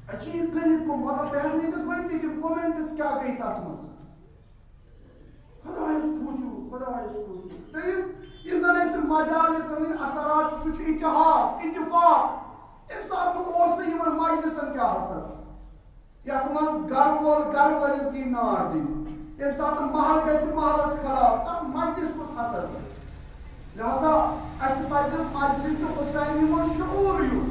اَسہِ چھِ یہِ کٔرِتھ مطلب بہٕ ہٮ۪کہٕ نہٕ ؤنۍ تہِ تِم کومنٹس کیٛاہ گٔے تتھ منٛز خۄدایس کھوٗژِو خۄدایس کھوٗژِو دوٚیِم یِم زن أسۍ مجالسن ہٕنٛدۍ اثرات چھِ سُہ چھُ اتحاد اتفاق ییٚمہِ ساتہٕ نہٕ اوسُے یِمن مجلسن کیٛاہ اثر چھُ یتھ منٛز گرٕ وول گرٕ وٲلِس گٔے نار دِنۍ ییٚمہِ ساتہٕ محل گژھِ محلس خلاف تتھ مجلس کُس اثر چھُ لہذا اَسہِ پزِ مجلسِ حُسینی منٛز شعوٗر یُن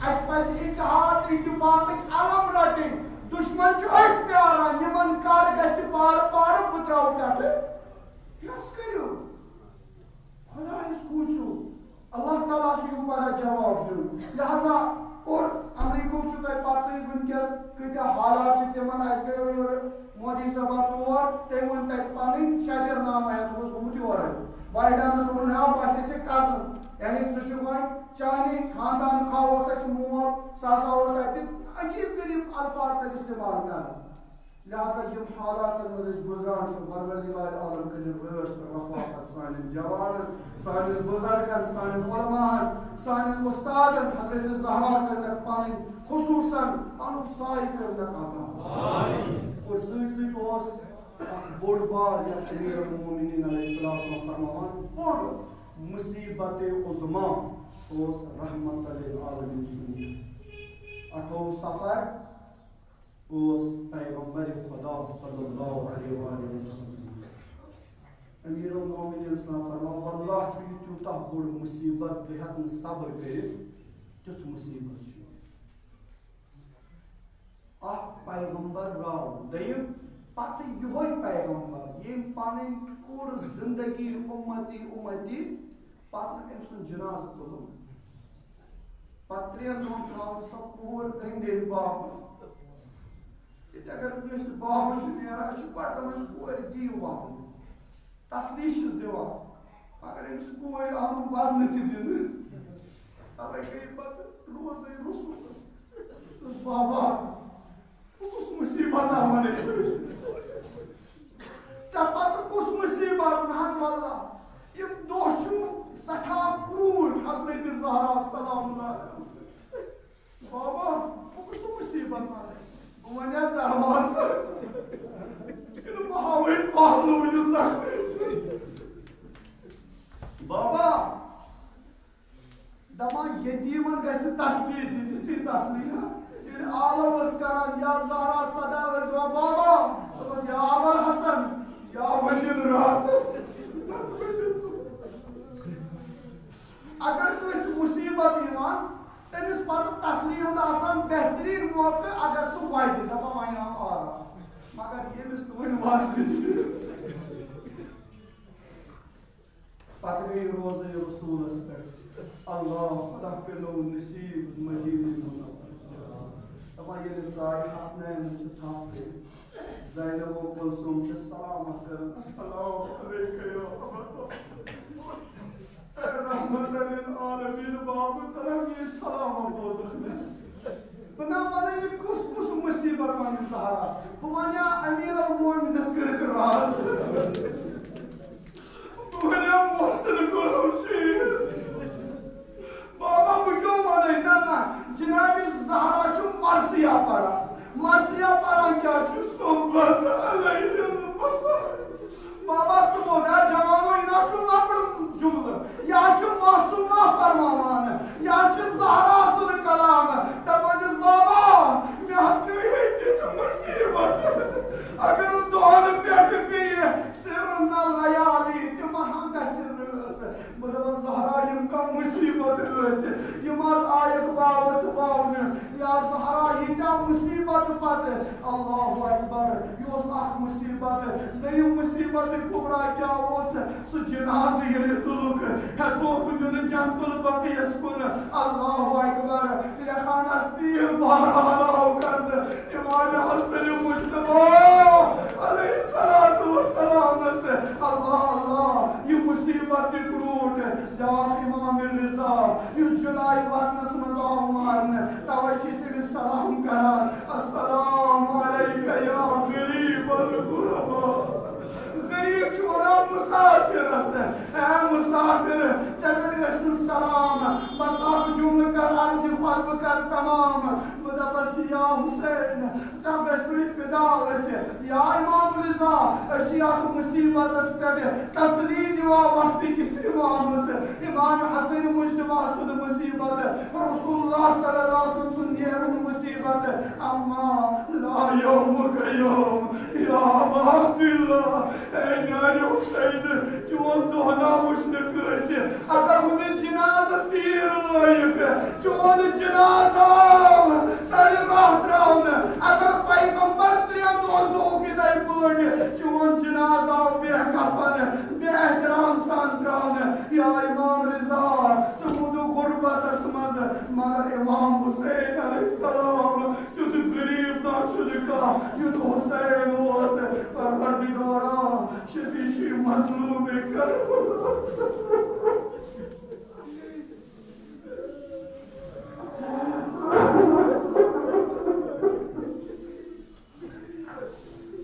اَسہِ پزِ اتحاد اتفاقٕچ علم رٹٕنۍ دُشمن چھُ أتھۍ پیاران یِمن کر گژھِ پارٕ پارٕ بہٕ تراوٕ پٮ۪ٹھٕ یس کٔرِو خۄدایس کھوٗژِو اللہ تعالیٰ چھُ یِم پگاہ جواب دیُن لہذا اور امریکہُک چھُ تۄہہِ پتہٕ وٕنکیٚس کۭتیاہ حالات چھِ تِمن اَسہِ گٔیو یورٕ مودی صاحب تور تم ون تک پن شجر نام ہے تو گومت یور وائڈانس ون ہاں باسے سے کزن یعنی ژٕ وۄنۍ چانہِ خاندان کا اوس اَسہِ مول سُہ ہسا اوس اَتہِ عجیب غریب الفاظ تَتہِ استعمال کران لہذا یم حالاتن منٛز أسۍ گُزران چھِ پروردگار عالم کٔرِنۍ رٲچھ تہٕ رفاقت سانٮ۪ن جوانن سانٮ۪ن بُزرگن سانٮ۪ن علماہن سانٮ۪ن اُستادن حضرت زہرا کٔرنکھ پنٕنۍ خصوٗصن پنُن سایہِ کٔرنکھ عطا اور سۭتۍ سۭتۍ اوس اکھ بوٚڑ بار یتھ امیر المومنین علیہ السلام فرماوان بوٚڑ مصیبت عظما اوس رحمت للعالمین سُنٛد 28 صفر اوس پیغمبر خدا صلی اللہ علیہ وآلہ وسلم امیر المومنین اسلام فرماو واللہ چھُ یہِ تیوٗتاہ بوٚڑ مصیبت بہٕ ہٮ۪کہٕ نہٕ صبر کٔرِتھ تیُتھ مصیبت چھُ اکھ پیغمبر راو دوٚیِم پتہٕ یِہوے پیغمبر ییٚمۍ پنٕنۍ پوٗرٕ زندگی اُمتی پتہٕ نہٕ أمۍ سُنٛد جنازٕ تُلُن پتہٕ 3 دۄہن تھاوُن سۄ کوٗر أنٛدۍ أنٛدۍ باغس ییٚتہِ اگر کٲنٛسہِ بابہٕ چھُ نیران أسۍ چھِ پتہٕ دپان کورِ دِیِو وَدُن تسلی چھِس دِوان مگر أمِس کورِ آو نہٕ ودنہٕ تہِ دِنہٕ تَوَے گٔے پتہٕ روزے رسوٗلس دوٚپُس بابا بہٕ کُس مُصیبت وَنَے ژےٚ پتہٕ کُس مُصیبت نہ حظ واللہ یِم دۄہ چھُ سٮ۪ٹھاہ کروٗٹھ حضرت زہرا سلام اللہ علیہ وسلم بابا بہٕ کُس مُصیبت وَنَے بہٕ وَنہٕ یتھ دروازٕ کِنہٕ بہٕ ہاوَے پہلوٗ یہِ زخمی بابا دپان یتیٖمن گژھِ تسلی دِنۍ یِژھٕے تسلی ییٚلہِ عالم ٲس کران یا زہرا صدا ٲسۍ دِوان بابا دوٚپمَس یا ابل حسن یا ؤنِن راتس اگر کٲنٛسہِ مُصیبت یِوان تٔمِس پتہٕ تسلی ہُنٛد آسان بہتریٖن موقعہٕ اگر سُہ وَدِ دپان وۄنۍ آو آرام مگر ییٚمِس نہٕ وۄنۍ وَدٕنۍ پتہٕ گٔے روزے رسوٗلس پٮ۪ٹھ اللہ خدا کٔرنو نصیٖب مدیٖنہٕ منور دپان ییٚلہِ زایہِ حسنین چھِ تھپھ کٔرِتھ زینب و کلثوم چھِ سلامت کران السلام علیکہ یا ابا اے رحمت للعالمین بابا کرم یہ سلام بوزکھ مےٚ بہٕ نا وَنَے یہِ کُس مُصیبت وَنہِ زہرا بہٕ وَنیا امیر المومنس کٔرِکھ راز بہٕ وَنیا محسن کوٚرُم شہیٖد بابا بہٕ کیٛاہ وَنَے نہ جناب زہرا چھُ مرثیہ پران کیٛاہ چھُ صحبت علیہ البصر بابا ژٕ بوز یا جوانو یہِ نا چھُ لۄکُٹ جملہٕ یا چھُ معصوٗما فرماوان یا چھُ زہرا سُنٛد کلام دپان چھُس بابا مےٚ ہَتہٕ تِژھ مُصیبت اگر دۄہن پٮ۪ٹھ پیٚیہِ سِرن لیالی تِمن ہا گژھِ رٲژ بہٕ دپس زہرا یِم کم مُصیبت ٲسۍ یِم حظ آیکھ بابس باونہٕ یا زہرا ییٖتیاہ مُصیبت پتہٕ اللہ اکبر یہِ اوس اکھ مُصیبت دوٚیِم مُصیبت کُبرا کیٛاہ اوس سُہ جنازٕ ییٚلہِ تُلُکھ ہیژوکھ دیُن جنت البقیس کُن اللہ اکبر مےٚ خانس تیٖل بہرحال آو کرنہٕ امام حسن مجتبیٰ علیہ الصلاۃ والسلامس اللہ اللہ یہِ مُصیبت تہِ کروٗٹھ بیٛاکھ امام رضا یُس جُلائی وطنس منٛز آو مارنہٕ توے چھِ أسۍ أمِس سلام کران السلام علیکہ یا غریب الغربا غریب چھُ ونان مسافرس اے مسافر ژےٚ پٮ۪ٹھ ٲسِن سلام بس اکھ جملہٕ کر عرضِ خۄطبہٕ کر تمام بہٕ دپس یا حُسین ژےٚ گژھِ فدا ٲسِتھ یا امام رضا أسۍ چھِ اتھ مُصیبتس پٮ۪ٹھ تسلی دِوان وقتٕکِس امامس امام حسن مجتبیٰ سُنٛد مُصیبت رسول اللہ صلی اللہ علیہ وسلم سُنٛد نیرُن مُصیبت اما لا یومُک یوم یا ابا عبداللہ اے میانہِ حُسین چون دۄہ نا وٕچھنہٕ کٲنٛسہِ اگر ہُمِس جنازس تیٖر لٲیِکھ چون جناز آو سانہِ راہ ترٛاونہٕ اگر پیغمبر 3 دۄہن دوٚپُکھ یِتھَے پٲٹھۍ چون جناز آو بے کفن بے احترام سان ترٛاونہٕ یا امام رضا ژٕ موٗدُکھ غُربتس منٛز مگر امام حُسین علیہ السلام تیُتھ غریب نا چھُنہٕ کانٛہہ یُتھ حُسین اوس